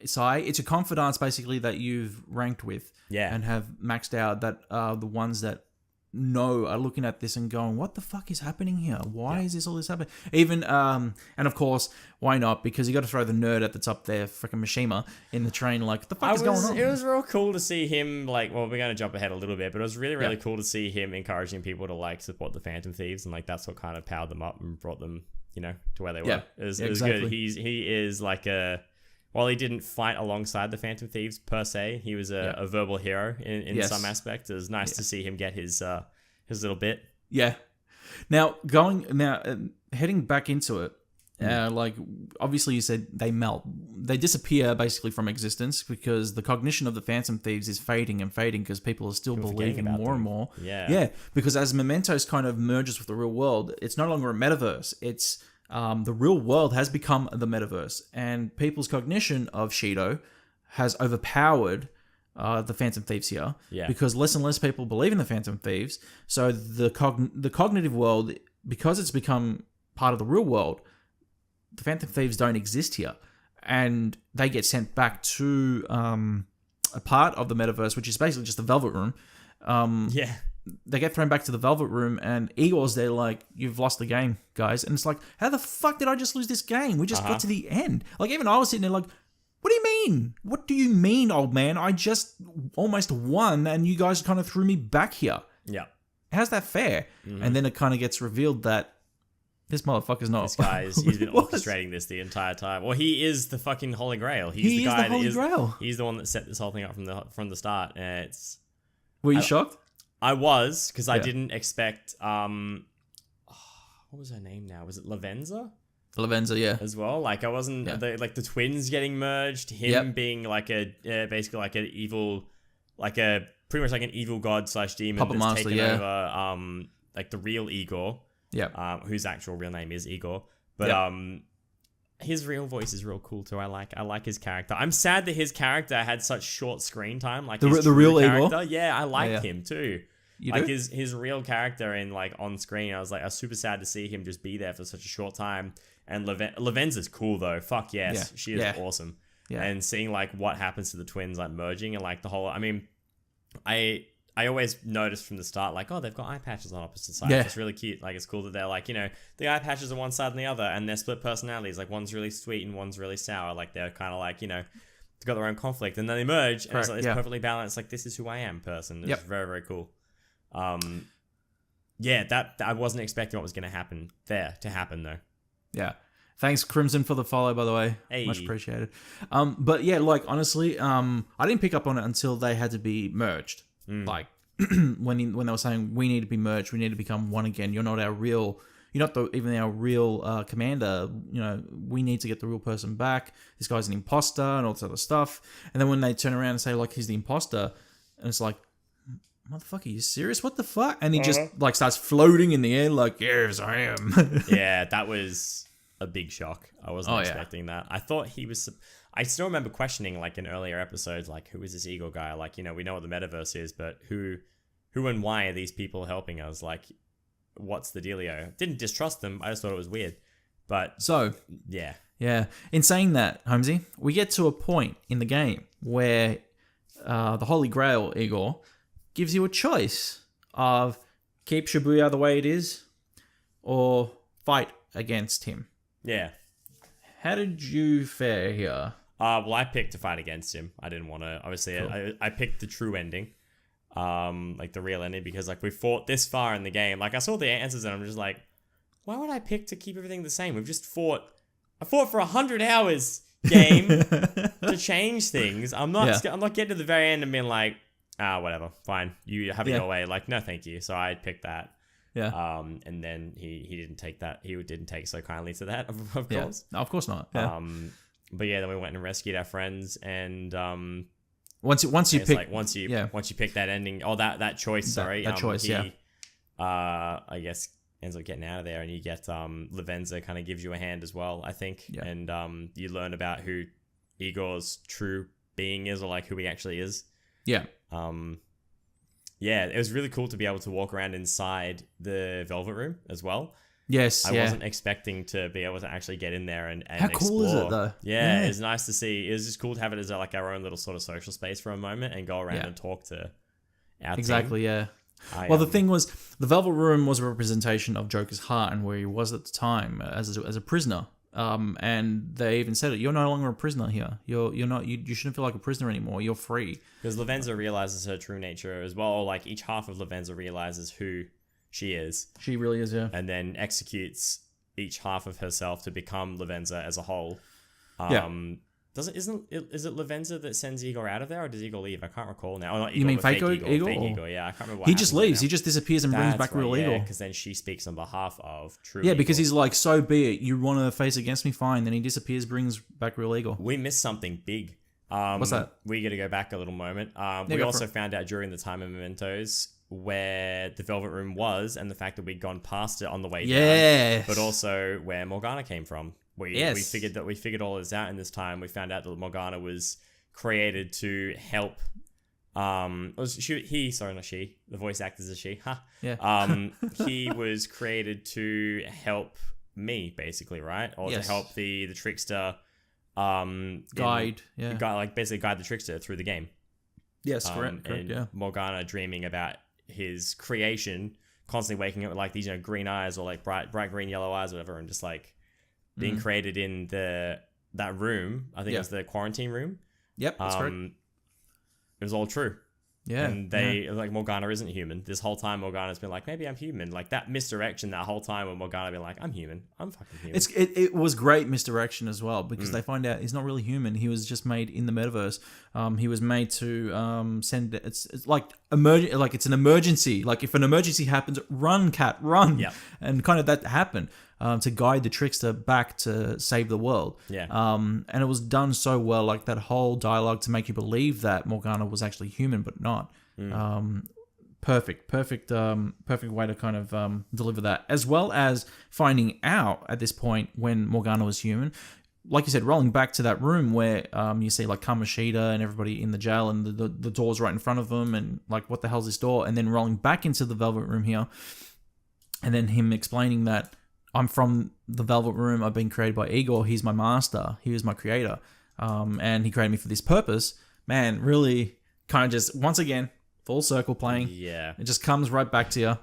It's your confidants basically that you've ranked with. Yeah. And have maxed out, that are the ones that are looking at this and going, what the fuck is happening here? Why is all this happening? Even and of course, why not? Because you got to throw the nerd at the top there, freaking Mishima in the train. Like, the fuck is going on? It was real cool to see him. Like, well, we're going to jump ahead a little bit, but it was really, really cool to see him encouraging people to like support the Phantom Thieves, and like that's what kind of powered them up and brought them, to where they were. It was good. He is like while he didn't fight alongside the Phantom Thieves per se, he was a verbal hero in some aspect. It was nice to see him get his little bit. Yeah. Now, heading back into it, like obviously you said they melt. They disappear basically from existence because the cognition of the Phantom Thieves is fading and fading because people are still believing more and more. Yeah. Yeah, because as Mementos kind of merges with the real world, it's no longer a metaverse. It's the real world has become the metaverse, and people's cognition of Shido has overpowered the Phantom Thieves here, because less and less people believe in the Phantom Thieves. So the cognitive world, because it's become part of the real world, the Phantom Thieves don't exist here, and they get sent back to a part of the metaverse, which is basically just the Velvet Room. They get thrown back to the Velvet Room, and Igor's there like, you've lost the game, guys. And it's like, how the fuck did I just lose this game? We just got to the end. Like, even I was sitting there like, what do you mean? What do you mean, old man? I just almost won, and you guys kind of threw me back here. Yeah. How's that fair? And then it kind of gets revealed that this motherfucker's not. This guy's, he's been orchestrating this the entire time. Well, he is the fucking Holy Grail. He's the Holy Grail. He's the one that set this whole thing up from the start. And Were you shocked? I was, because I didn't expect, what was her name now? Was it Lavenza? Lavenza, yeah. As well. Like, I wasn't, the twins getting merged, him being like basically like an evil, pretty much like an evil god / demon Puppet that's Master, taken over, like the real Igor. Yeah. Whose actual real name is Igor. But, his real voice is real cool too. I like his character. I'm sad that his character had such short screen time. Like the real character. Igor? Yeah, I liked him too. You like do? his real character in like on screen. I was super sad to see him just be there for such a short time. And Lavenza's cool though. Fuck yes, she is awesome. Yeah. And seeing like what happens to the twins like merging and like the whole. I mean, I always noticed from the start like, oh, they've got eye patches on opposite sides. It's really cute. Like it's cool that they're like, the eye patches are one side and the other, and they're split personalities. Like one's really sweet and one's really sour. Like they're kind of like they've got their own conflict, and then they merge, and it's like this perfectly balanced. Like this is who I am person. It's very, very cool. yeah, that I wasn't expecting what was going to happen though. Yeah. Thanks, Crimson, for the follow, by the way. Hey. Much appreciated. But yeah, like, honestly, I didn't pick up on it until they had to be merged. Like, when they were saying, we need to be merged, we need to become one again. You're not even our real commander. You know, we need to get the real person back. This guy's an imposter and all this other stuff. And then when they turn around and say, like, he's the imposter, and it's like, motherfucker, you serious? What the fuck? And he just, like, starts floating in the air like, yes, I am. Yeah, that was a big shock. I wasn't expecting that. I thought he was... I still remember questioning, like, in earlier episodes, like, who is this Eagle guy? Like, you know, we know what the metaverse is, but who and why are these people helping us? Like, what's the dealio? Didn't distrust them. I just thought it was weird. But... So... Yeah. Yeah. In saying that, Holmesy, we get to a point in the game where the Holy Grail, Igor, gives you a choice of keep Shibuya the way it is or fight against him. Yeah. How did you fare here? Well, I picked to fight against him. I didn't want to... Obviously, cool. I picked the true ending. Like, the real ending, because, like, we fought this far in the game. Like, I saw the answers and I'm just like, why would I pick to keep everything the same? We've just fought... I fought for 100 hours, game, to change things. I'm not getting to the very end and being like, whatever, fine. You have it your way. Like, no, thank you. So I picked that. Yeah. And then he didn't take that. He didn't take so kindly to that, of course. No, of course not. Yeah. But yeah, then we went and rescued our friends, and once you pick, like once you pick that ending, that choice. That choice. I guess ends up getting out of there, and you get Lavenza kind of gives you a hand as well, I think, and you learn about who Igor's true being is, or like who he actually is. Yeah. Yeah, it was really cool to be able to walk around inside the Velvet Room as well. Yes, I wasn't expecting to be able to actually get in there and How explore. cool is it, though? Yeah, it was nice to see. It was just cool to have it as like our own little sort of social space for a moment and go around and talk to our exactly, team. Well, the thing was, the Velvet Room was a representation of Joker's heart and where he was at the time as a prisoner. And they even said it. You're no longer a prisoner here. You're not. You shouldn't feel like a prisoner anymore. You're free. Because Lavenza realizes her true nature as well. Or like each half of Lavenza realizes who she is. She really is, yeah. And then executes each half of herself to become Lavenza as a whole. Is it Lavenza that sends Igor out of there, or does Igor leave? I can't recall now. Or not Igor, you mean fake Igor? Igor? Igor, yeah. I can't remember. He just leaves. He just disappears and brings back real Igor. Because then she speaks on behalf of true. Yeah, Igor. because he's like, so be it. You want to face against me, fine. Then he disappears, brings back real Igor. We missed something big. What's that? We got to go back a little moment. We also found out during the time of Mementos where the Velvet Room was, and the fact that we'd gone past it on the way down. But also where Morgana came from. We figured all this out in this time. We found out that Morgana was created to help. The voice actor's a she. Huh? Yeah. He was created to help me, basically, right? Or to help the trickster. Guide the trickster through the game. Yes, correct. Yeah. Morgana dreaming about his creation, constantly waking up with like these green eyes or like bright green yellow eyes or whatever, and just like being created in that room. I think it was the quarantine room. Yep, that's correct. It was all true. Yeah. And like, Morgana isn't human. This whole time, Morgana's been like, maybe I'm human. Like, that misdirection that whole time when Morgana been like, I'm human. I'm fucking human. It was great misdirection as well, because they find out he's not really human. He was just made in the metaverse. He was made to send... It's like it's an emergency. Like, if an emergency happens, run, cat, run. Yeah. And kind of that happened. To guide the trickster back to save the world. Yeah. And it was done so well, like that whole dialogue to make you believe that Morgana was actually human, but not. Perfect way to kind of deliver that, as well as finding out at this point when Morgana was human. Like you said, rolling back to that room where you see like Kamoshida and everybody in the jail, and the door's right in front of them, and like, what the hell's this door? And then rolling back into the Velvet Room here, and then him explaining that I'm from the Velvet Room. I've been created by Igor. He's my master. He was my creator. And he created me for this purpose. Man, really kind of just, once again, full circle playing. Yeah. It just comes right back to you.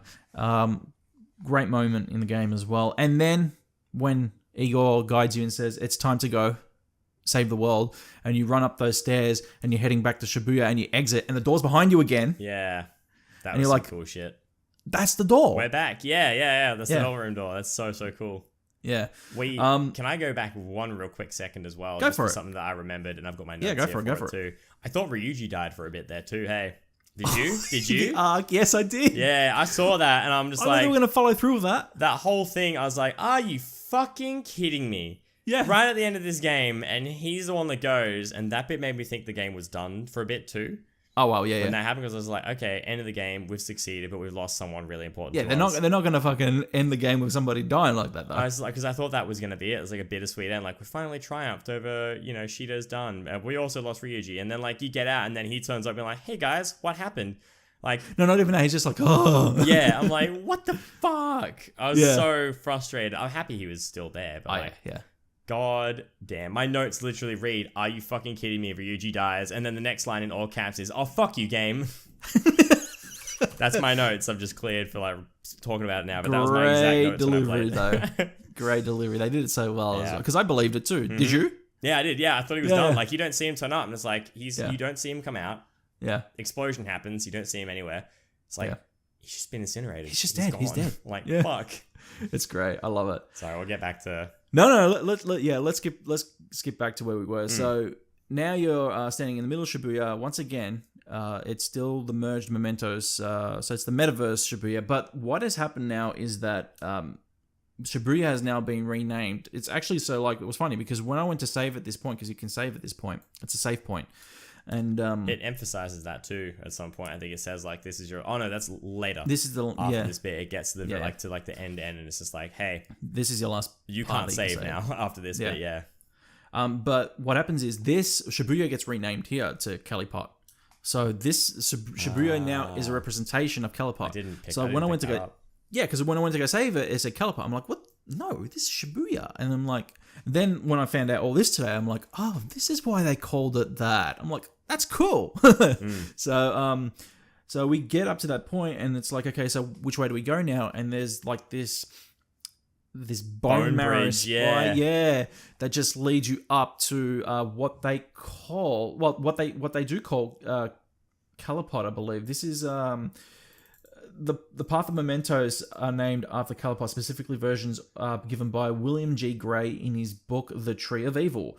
Great moment in the game as well. And then when Igor guides you and says, it's time to go save the world, and you run up those stairs and you're heading back to Shibuya and you exit and the door's behind you again. Yeah. That was some cool shit. That's the door. We're back. Yeah. That's the Hell Room door. That's so cool. Yeah. Can I go back one real quick second as well? Go for it. Something that I remembered, and I've got my notes go for it too. I thought Ryuji died for a bit there too. Hey, did you? Did you? The ARK, yes, I did. Yeah, I saw that, and I'm just I thought they were going to follow through with that. That whole thing, I was like, are you fucking kidding me? Yeah. Right at the end of this game, and he's the one that goes, and that bit made me think the game was done for a bit too. Oh, well, yeah. When that happened, because I was like, okay, end of the game, we've succeeded, but we've lost someone really important. Yeah, to they're us. not going to fucking end the game with somebody dying like that, though. I was like, because I thought that was going to be it. It was like a bittersweet end. Like, we finally triumphed over, SHIDO'S done. We also lost Ryuji. And then, like, you get out, and then he turns up and like, hey, guys, what happened? Like, no, not even that. He's just like, oh. Yeah, I'm like, what the fuck? I was so frustrated. I'm happy he was still there, but God damn. My notes literally read, are you fucking kidding me if Ryuji dies? And then the next line in all caps is, oh, fuck you, game. That's my notes. I've just cleared for like talking about it now, but that was my exact notes. Great delivery, though. Great delivery. They did it so well as well. Because I believed it too. Mm-hmm. Did you? Yeah, I did. Yeah, I thought he was done. Like, you don't see him turn up, and it's like, you don't see him come out. Yeah. Explosion happens. You don't see him anywhere. It's like, he's just been incinerated. He's just dead. He's dead. Like, fuck. It's great. I love it. Sorry, we'll get back to... No. Let's skip back to where we were. So now you're standing in the middle of Shibuya. Once again, it's still the merged Mementos. So it's the metaverse Shibuya. But what has happened now is that Shibuya has now been renamed. It's actually it was funny because when I went to save at this point, because you can save at this point, it's a save point. And it emphasizes that too at some point. I think it says like, this is your... Oh no, that's later. This is the... After this bit, it gets to the the end, and it's just like, hey... This is your last... You can't save now after this bit, but what happens is Shibuya gets renamed here to Calipot. So this Shibuya now is a representation of Calipot. I didn't pick So when I went to go... Yeah, because when I went to go save it, it said Calipot. I'm like, what? No, this is Shibuya. And I'm like... Then when I found out all this today, I'm like, oh, this is why they called it that. I'm like, that's cool. So we get up to that point, and it's like, okay, so which way do we go now? And there's like this bone marrow bridge, that just leads you up to what they call what they do call Calipot, I believe. This is the path of mementos are named after Calipot, specifically versions given by William G. Gray in his book The Tree of Evil.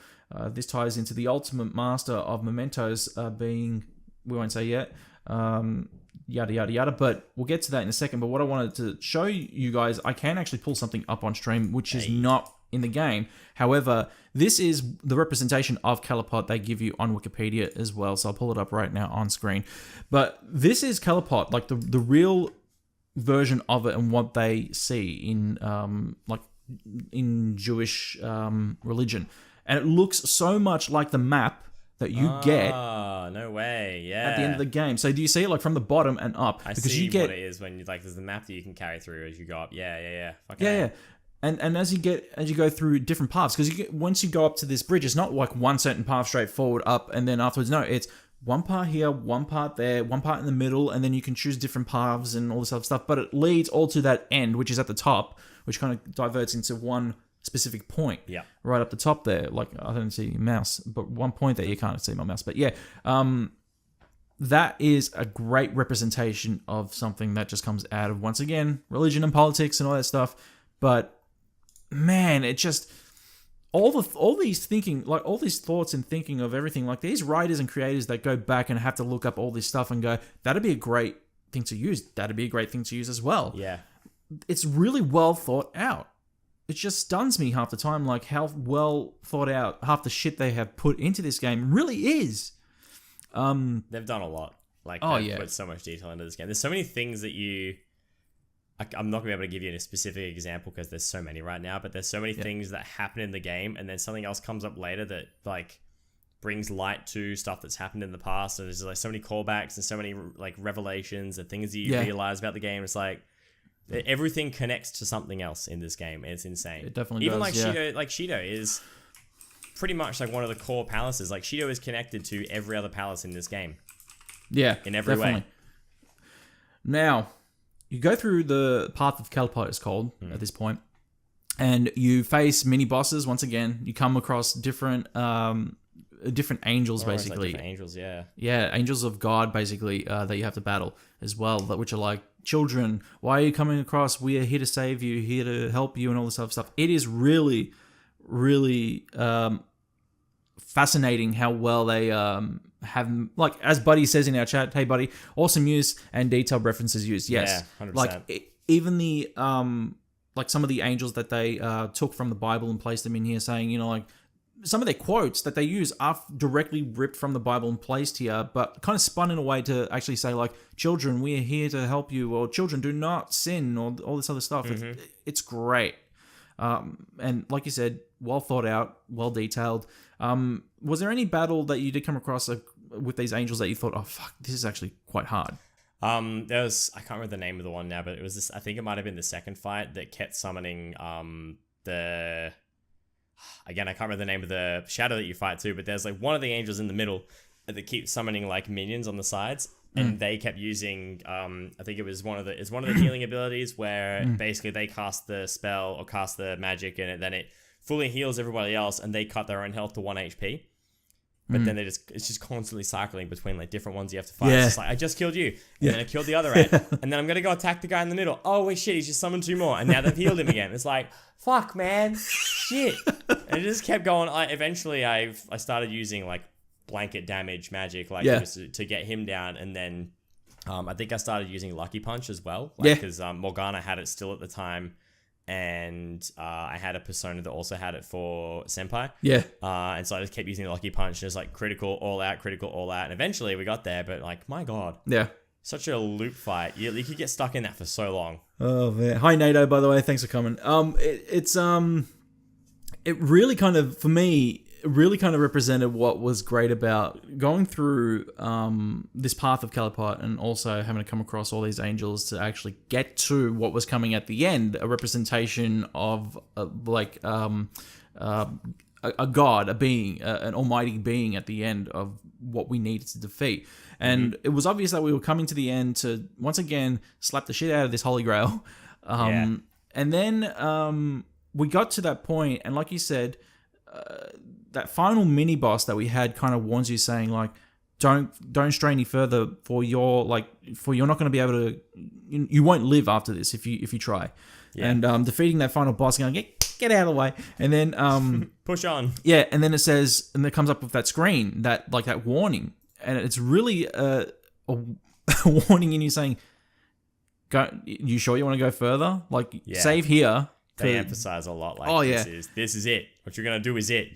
This ties into the ultimate master of mementos being, we won't say yet, yada yada yada, but we'll get to that in a second. But what I wanted to show you guys, I can actually pull something up on stream which is not in the game. However, this is the representation of Calipot they give you on Wikipedia as well, so I'll pull it up right now on screen. But this is Calipot, like the real version of it, and what they see in in Jewish religion, and it looks so much like the map that you get. Oh, no way! Yeah. At the end of the game, so do you see it like from the bottom and up? I see you get what it is when you like. There's the map that you can carry through as you go up. Yeah. Yeah. And as you go through different paths, because once you go up to this bridge, it's not like one certain path straight forward up and then afterwards. No, it's one part here, one part there, one part in the middle, and then you can choose different paths and all this other stuff. But it leads all to that end, which is at the top, which kind of diverts into one specific point. Yeah. Right up the top there. Like, I don't see your mouse, but one point there, you can't see my mouse. But yeah, that is a great representation of something that just comes out of, once again, religion and politics and all that stuff. But man, it just all these thinking, like all these thoughts and thinking of everything, like these writers and creators that go back and have to look up all this stuff and go, that'd be a great thing to use. That'd be a great thing to use as well. Yeah. It's really well thought out. It just stuns me half the time, like how well thought out half the shit they have put into this game really is. They've done a lot. Like, they've put so much detail into this game. There's so many things that I'm not going to be able to give you a specific example because there's so many right now, but there's so many things that happen in the game, and then something else comes up later that like brings light to stuff that's happened in the past. And there's like so many callbacks and so many like revelations and things that you realize about the game. It's like everything connects to something else in this game. It's insane. It definitely even does, Shido is pretty much like one of the core palaces. Like Shido is connected to every other palace in this game. Yeah, in every way. Now, you go through the path of Calipot, it's called at this point, and you face mini bosses. Once again, you come across different different angels, Or almost basically. like different angels, yeah. Yeah, angels of God, basically, that you have to battle as well, which are like, children, why are you coming across? We are here to save you, here to help you, and all this other stuff. It is really, really fascinating how well they have, like, as Buddy says in our chat, hey, Buddy, awesome use and detailed references used. Yes. Yeah, 100%. Like, even the, like, some of the angels that they took from the Bible and placed them in here, saying, you know, like, some of their quotes that they use are directly ripped from the Bible and placed here, but kind of spun in a way to actually say, like, children, we are here to help you, or children, do not sin, or all this other stuff. It's great. And like you said, well thought out, well detailed. Was there any battle that you did come across with these angels that you thought, oh, fuck, this is actually quite hard? There was, I can't remember the name of the one now, but it was this, I think it might have been the second fight that kept summoning again, I can't remember the name of the shadow that you fight too, but there's like one of the angels in the middle that keeps summoning like minions on the sides, and they kept using I think it's one of the healing abilities where basically they cast the spell or cast the magic and then it fully heals everybody else, and they cut their own health to 1 HP. But then it's just constantly cycling between like different ones you have to fight. Yeah. It's just like, I just killed you, and then I killed the other end, and then I'm gonna go attack the guy in the middle. Oh wait, shit, he's just summoned 2 more, and now they've healed him again. It's like, fuck, man, shit. And it just kept going. Eventually I started using like blanket damage magic, like just to get him down, and then I think I started using Lucky Punch as well, because Morgana had it still at the time. And I had a persona that also had it for Senpai. Yeah. And so I just kept using the Lucky Punch, just like critical, all out. And eventually we got there, but like, my God. Yeah. Such a loop fight. You could get stuck in that for so long. Oh, man. Hi, NATO, by the way. Thanks for coming. It really kind of, for me, really kind of represented what was great about going through this path of Calipat, and also having to come across all these angels to actually get to what was coming at the end, a representation of a god, a being, an almighty being at the end of what we needed to defeat. And it was obvious that we were coming to the end to once again slap the shit out of this Holy Grail. And then we got to that point, and like you said, that final mini boss that we had kind of warns you, saying like, don't stray any further, for you're not going to be able to, you won't live after this if you try. And defeating that final boss, going, get out of the way, and then push on. And then it says, and it comes up with that screen, that like that warning, and it's really a warning in you saying, go, you sure you want to go further? Like, save here. They emphasize a lot, like, this is it. What you're gonna do is it.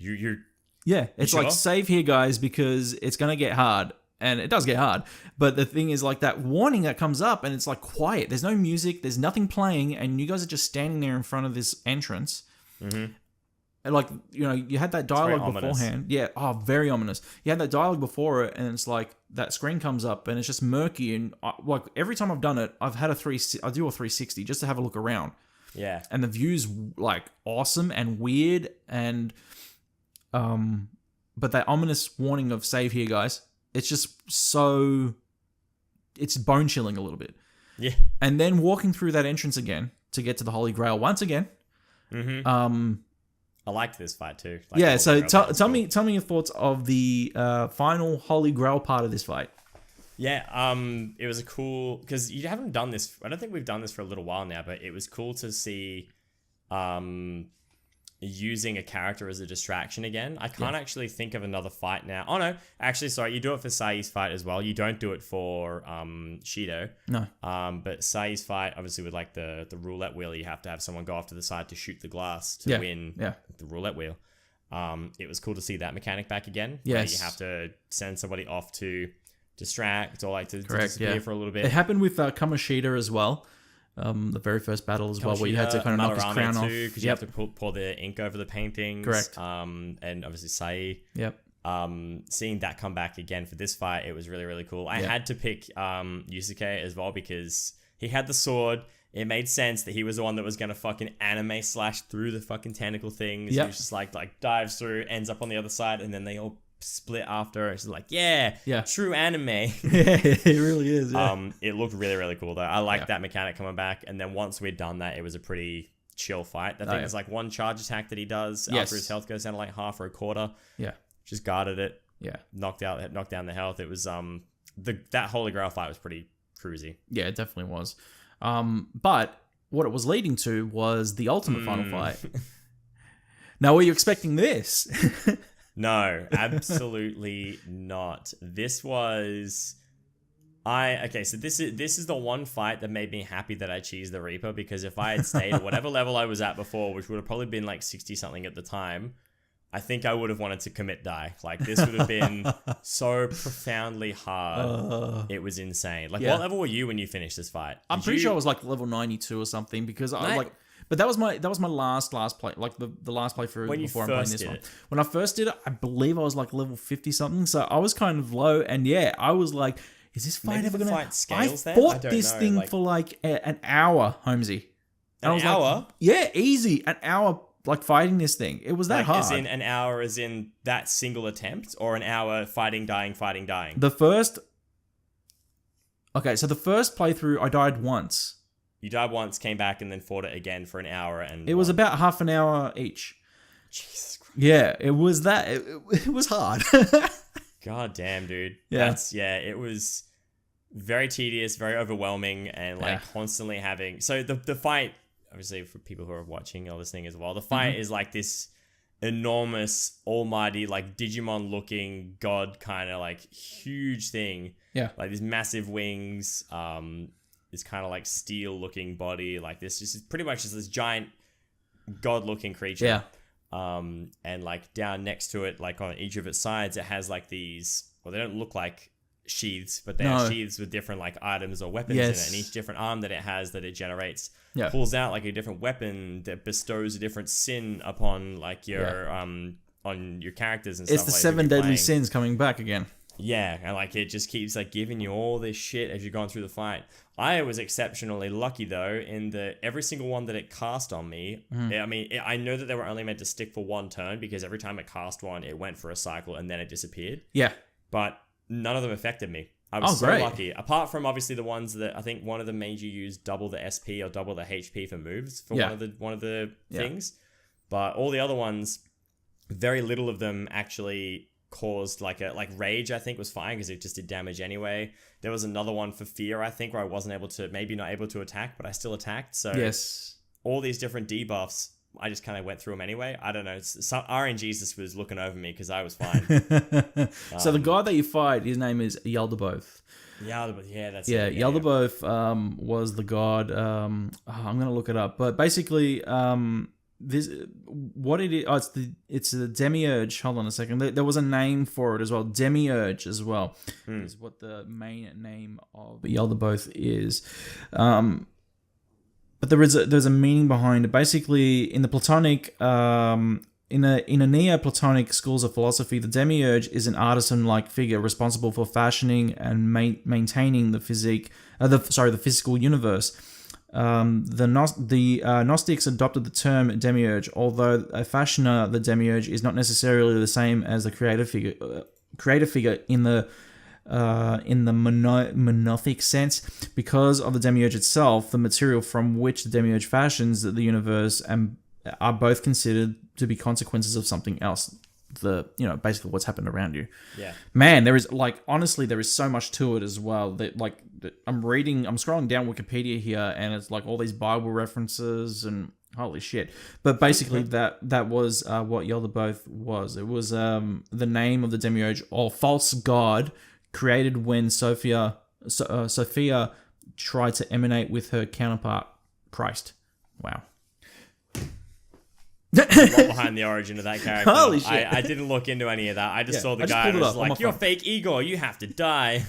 It's like, save here, guys, because it's gonna get hard, and it does get hard. But the thing is, like, that warning that comes up, and it's like quiet. There's no music. There's nothing playing, and you guys are just standing there in front of this entrance. And like, you know, you had that dialogue beforehand. Yeah. Oh, very ominous. You had that dialogue before it, and it's like that screen comes up, and it's just murky. And like every time I've done it, I've had I do a 360 just to have a look around. Yeah. And the view's like awesome and weird, and but that ominous warning of save here, guys, it's just so, it's bone chilling a little bit. Yeah. And then walking through that entrance again to get to the Holy Grail once again. I liked this fight too. So tell me your thoughts of the final Holy Grail part of this fight. Yeah, it was a cool, because you haven't done this. I don't think we've done this for a little while now, but it was cool to see using a character as a distraction again. I can't actually think of another fight now. Oh no, actually, sorry, you do it for Sai's fight as well. You don't do it for Shido. No. But Sai's fight, obviously with like the roulette wheel, you have to have someone go off to the side to shoot the glass to win the roulette wheel. It was cool to see that mechanic back again. Yes. Where you have to send somebody off to distract, or like to disappear for a little bit. It happened with Kamoshida as well. The very first battle as well, where you had to kind of knock his crown off. Because you have to pour the ink over the paintings. Correct. And obviously Sai. Yep. Seeing that come back again for this fight, it was really, really cool. I had to pick Yusuke as well, because he had the sword. It made sense that he was the one that was going to fucking anime slash through the fucking tentacle things. Yep. He was just like dives through, ends up on the other side, and then they all split after. It's like, true anime. It really is. It looked really, really cool though. I liked that mechanic coming back, and then once we'd done that, it was a pretty chill fight. I think there's like one charge attack that he does after his health goes down to like half or a quarter. just guarded it. Yeah. Knocked down the health. It was that Holy Grail fight was pretty cruisy. Yeah, it definitely was. But what it was leading to was the ultimate final fight. Now, were you expecting this? No, absolutely not. This was so this is the one fight that made me happy that I cheesed the Reaper, because if I had stayed at whatever level I was at before, which would have probably been like 60 something at the time, I think I would have wanted to commit die. Like, this would have been so profoundly hard. It was insane. Like, what level were you when you finished this fight? I'm pretty sure I was like level 92 or something, because I like, but that was my last play, like the last playthrough before I'm playing this one. When I first did it, I believe I was like level 50 something, so I was kind of low, and yeah, I was like, is this fight ever gonna? I fought this thing for like an hour, Holmesy. An hour? Like, yeah, easy, an hour. Like fighting this thing, it was that hard. As in an hour, as in that single attempt, or an hour fighting, dying. The first playthrough, I died once. You died once, came back, and then fought it again for an hour, and it was about half an hour each. Jesus Christ. Yeah, it was that. It was hard. God damn, dude. Yeah. It was very tedious, very overwhelming, and constantly having. So the fight. Obviously, for people who are watching or listening as well, the fight is like this enormous, almighty, like Digimon-looking god kind of like huge thing. Yeah. Like these massive wings, this kind of like steel-looking body, like this just pretty much just this giant god-looking creature. Yeah. And like down next to it, like on each of its sides, it has like these. Well, they don't look like sheaths, but they are sheaths with different like items or weapons in it, and each different arm that it has that it generates pulls out like a different weapon that bestows a different sin upon like your on your characters and stuff. It's the 7 deadly sins coming back again. Yeah, and like it just keeps like giving you all this shit as you're going through the fight. I was exceptionally lucky though in that every single one that it cast on me, I mean, I know that they were only meant to stick for one turn, because every time it cast one, it went for a cycle and then it disappeared. Yeah. But none of them affected me. I was so lucky. Apart from obviously the ones that I think one of them made you use double the SP or double the HP for moves for one of the things. But all the other ones, very little of them actually caused like rage. I think was fine because it just did damage anyway. There was another one for fear, I think, where I wasn't able to, maybe not able to attack, but I still attacked. So all these different debuffs, I just kind of went through them anyway. I don't know. Some RNG's just was looking over me because I was fine. So the guy that you fight, his name is Yaldabaoth. Yaldabaoth, yeah, that's it. Yeah, Yaldabaoth was the god. I'm gonna look it up, but basically, this what it is. It's the demiurge. Hold on a second. There was a name for it as well. Demiurge as well is what the main name of Yaldabaoth is. But there's a meaning behind it. Basically, in the Platonic, in a Neoplatonic schools of philosophy, the demiurge is an artisan-like figure responsible for fashioning and maintaining the physical universe. The Gnostics adopted the term demiurge, although a fashioner, the demiurge, is not necessarily the same as the creator figure in the monothic sense. Because of the demiurge itself, the material from which the demiurge fashions the universe and are both considered to be consequences of something else. Basically what's happened around you. Yeah. Man, there is honestly, there is so much to it as well. That I'm scrolling down Wikipedia here, and it's like all these Bible references and holy shit. But basically that was what Yaldabaoth was. It was the name of the demiurge or false god created when Sophia tried to emanate with her counterpart Christ. Wow. A lot behind the origin of that character. Holy shit. I didn't look into any of that. I just saw the guy who was like, "You're fake Igor, you have to die."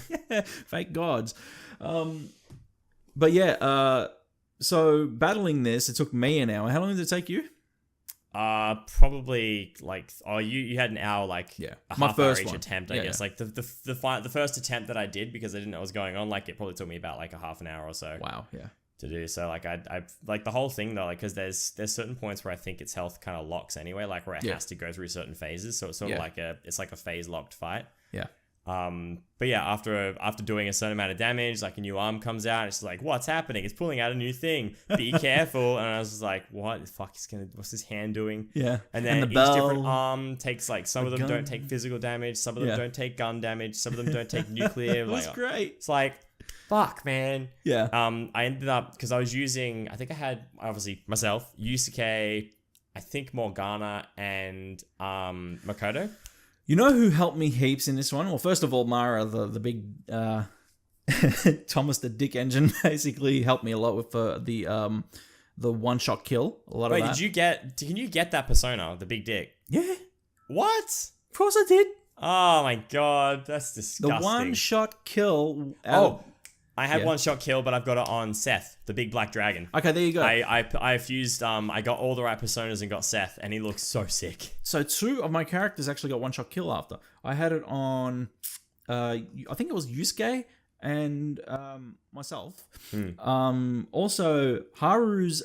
Fake gods. But yeah, so battling this, it took me an hour. How long did it take you? Probably you had an hour, a half hour each attempt, I guess. Like the first attempt that I did, because I didn't know what was going on, it probably took me about a half an hour or so. Wow, yeah. To do. So I like the whole thing though, because there's certain points where I think its health kind of locks anyway, where it has to go through certain phases. So it's sort of it's like a phase locked fight. Yeah. But yeah, after doing a certain amount of damage, like a new arm comes out. It's like, what's happening? It's pulling out a new thing. Be careful. And I was just like, what the fuck what's his hand doing? Yeah. And then the each bell, different arm takes like, some of them gun. don't take physical damage. Some of them don't take gun damage. Some of them don't take nuclear. It was like, great. It's like, fuck, man. Yeah. I ended up, because I was using, I think I had, obviously, myself, Yusuke, I think Morgana, and Makoto. You know who helped me heaps in this one? Well, first of all, Mara, the big Thomas the Dick Engine, basically helped me a lot with the one-shot kill. A lot Wait, of that. can you get that persona, the big dick? Yeah, What? of course I did. Oh my god, that's The disgusting. one-shot kill. I had Yeah. one shot kill, but I've got it on Seth, the big black dragon. Okay, there you go. I fused, I got all the right personas and got Seth, and he looks so sick. So 2 of my characters actually got one-shot kill after. I had it on, I think it was Yusuke and myself. Also, Haru's,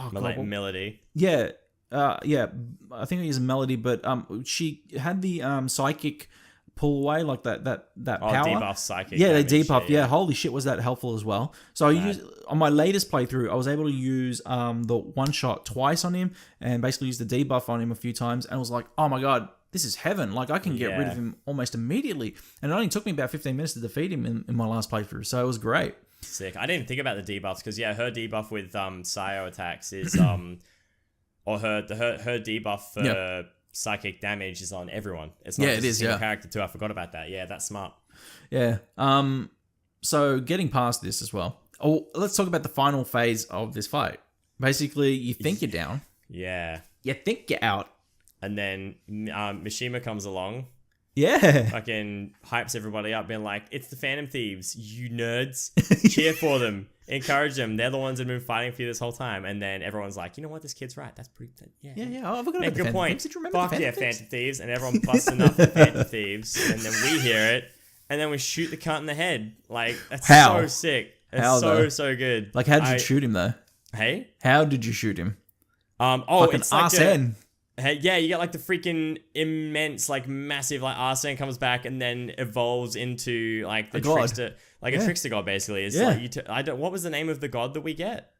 Melody. yeah, I think I used Melody, but she had the psychic pull away, like that power. Debuff psychic. Yeah, they damage, debuff. Yeah, holy shit, was that helpful as well. So I used on my latest playthrough, I was able to use the one shot twice on him, and basically use the debuff on him a few times, and I was like, oh my god, this is heaven! Like I can get rid of him almost immediately, and it only took me about 15 minutes to defeat him in my last playthrough. So it was great. Sick. I didn't even think about the debuffs because her debuff with Sayo attacks is or her debuff for psychic damage is on everyone. It's not just a single character too. I forgot about that. Yeah, that's smart. Yeah. So getting past this as well. Oh, let's talk about the final phase of this fight. Basically, you think you're down. Yeah. You think you're out. And then Mishima comes along. Yeah. Fucking hypes everybody up, being like, it's the Phantom Thieves, you nerds. Cheer for them. Encourage them. They're the ones that have been fighting for you this whole time. And then everyone's like, you know what? This kid's right. That's pretty... Yeah. Oh, I forgot Make about a the good point. Thieves. Did you remember Fuck the yeah, Phantom Phantom Thieves. And everyone busting up the Phantom Thieves. And then we hear it. And then we shoot the cunt in the head. Like, that's so sick. It's so good. Like, how did you shoot him, though? Hey? How did you shoot him? Fucking it's like arsene. Hey, yeah, you get like the freaking immense, like massive, like arsene comes back and then evolves into like the trickster, like a trickster god basically. It's like what was the name of the god that we get?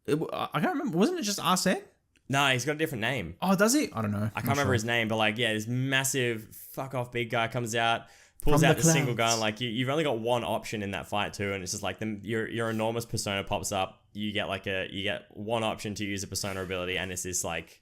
I can't remember. Wasn't it just arsene? No, he's got a different name. Oh, does he? I don't know. I can't remember his name, but like, yeah, this massive fuck off big guy comes out, pulls out the single gun. Like you've only got one option in that fight too, and it's just like your enormous persona pops up. You get one option to use a persona ability, and it's this like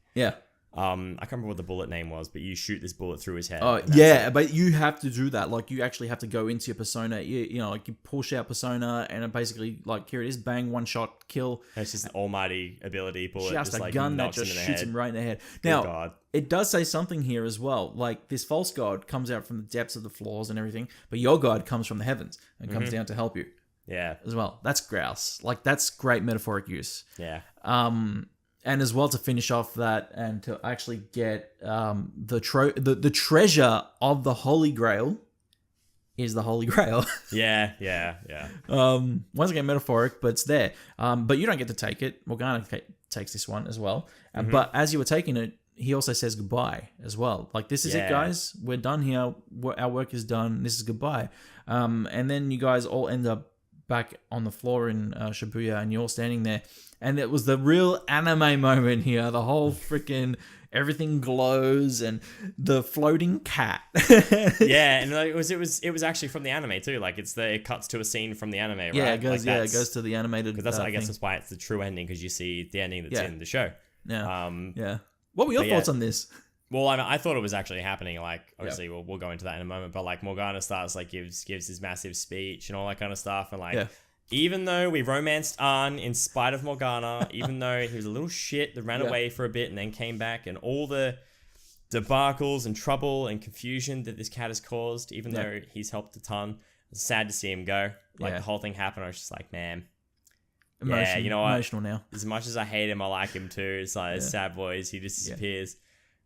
I can't remember what the bullet name was, but you shoot this bullet through his head. Oh, yeah, but you have to do that. Like, you actually have to go into your persona. You know, like, you push out persona, and it basically, like, here it is, bang, one shot, kill. And it's just an almighty ability bullet. Just a like gun that just shoots him right in the head. Now, it does say something here as well. Like, this false god comes out from the depths of the floors and everything, but your god comes from the heavens and comes down to help you. Yeah. As well. That's grouse. Like, that's great metaphoric use. Yeah. And as well, to finish off that and to actually get the treasure of the Holy Grail is the Holy Grail. Yeah. Once again, metaphoric, but it's there. But you don't get to take it. Morgana takes this one as well. But as you were taking it, he also says goodbye as well. Like, this is it, guys. We're done here. Our work is done. This is goodbye. And then you guys all end up back on the floor in Shibuya, and you're all standing there. And it was the real anime moment here. The whole freaking everything glows and the floating cat. Yeah, and like, it was actually from the anime too. Like it cuts to a scene from the anime, right? Yeah, it goes to the animated. Because I guess that's why it's the true ending, because you see the ending that's in the show. Yeah. What were your thoughts on this? Well, I thought it was actually happening. Like, obviously, we'll go into that in a moment. But like, Morgana starts like gives his massive speech and all that kind of stuff, and like. Yeah. Even though we romanced Arn in spite of Morgana, even though he was a little shit that ran away for a bit and then came back, and all the debacles and trouble and confusion that this cat has caused, even though he's helped a ton, it's sad to see him go. Like, the whole thing happened, I was just like, man. You know what? Emotional now. As much as I hate him, I like him too. It's like, sad boys, he just disappears.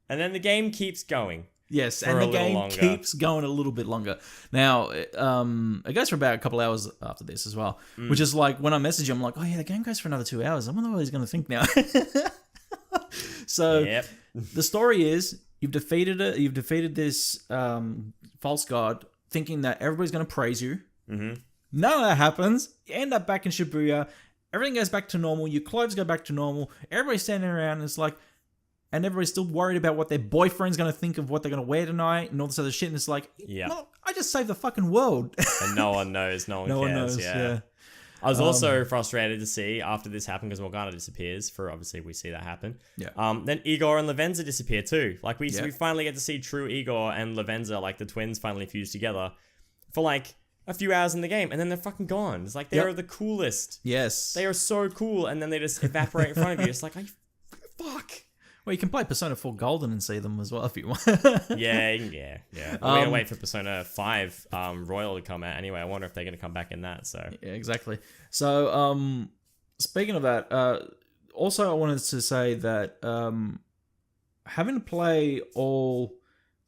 And then the game keeps going. Yes, and the game keeps going a little bit longer. Now, it goes for about a couple hours after this as well, which is like, when I message him, I'm like, oh yeah, the game goes for another 2 hours. I wonder what he's going to think now. So, the story is, you've defeated this false god, thinking that everybody's going to praise you. Mm-hmm. None of that happens. You end up back in Shibuya. Everything goes back to normal. Your clothes go back to normal. Everybody's standing around and it's like, and everybody's still worried about what their boyfriend's going to think of what they're going to wear tonight and all this other shit. And it's like, well, I just saved the fucking world. And no one knows. No one cares. One knows, yeah. I was also frustrated to see after this happened because Morgana disappears. For obviously we see that happen. Yeah. Then Igor and Lavenza disappear too. Like we finally get to see true Igor and Lavenza, like the twins finally fused together for like a few hours in the game, and then they're fucking gone. It's like they're the coolest. Yes. They are so cool, and then they just evaporate in front of you. It's like, fuck. Well, you can play Persona 4 Golden and see them as well if you want. yeah. We're gonna wait for Persona 5 Royal to come out anyway. I wonder if they're gonna come back in that. So yeah, exactly. So speaking of that, also I wanted to say that having to play all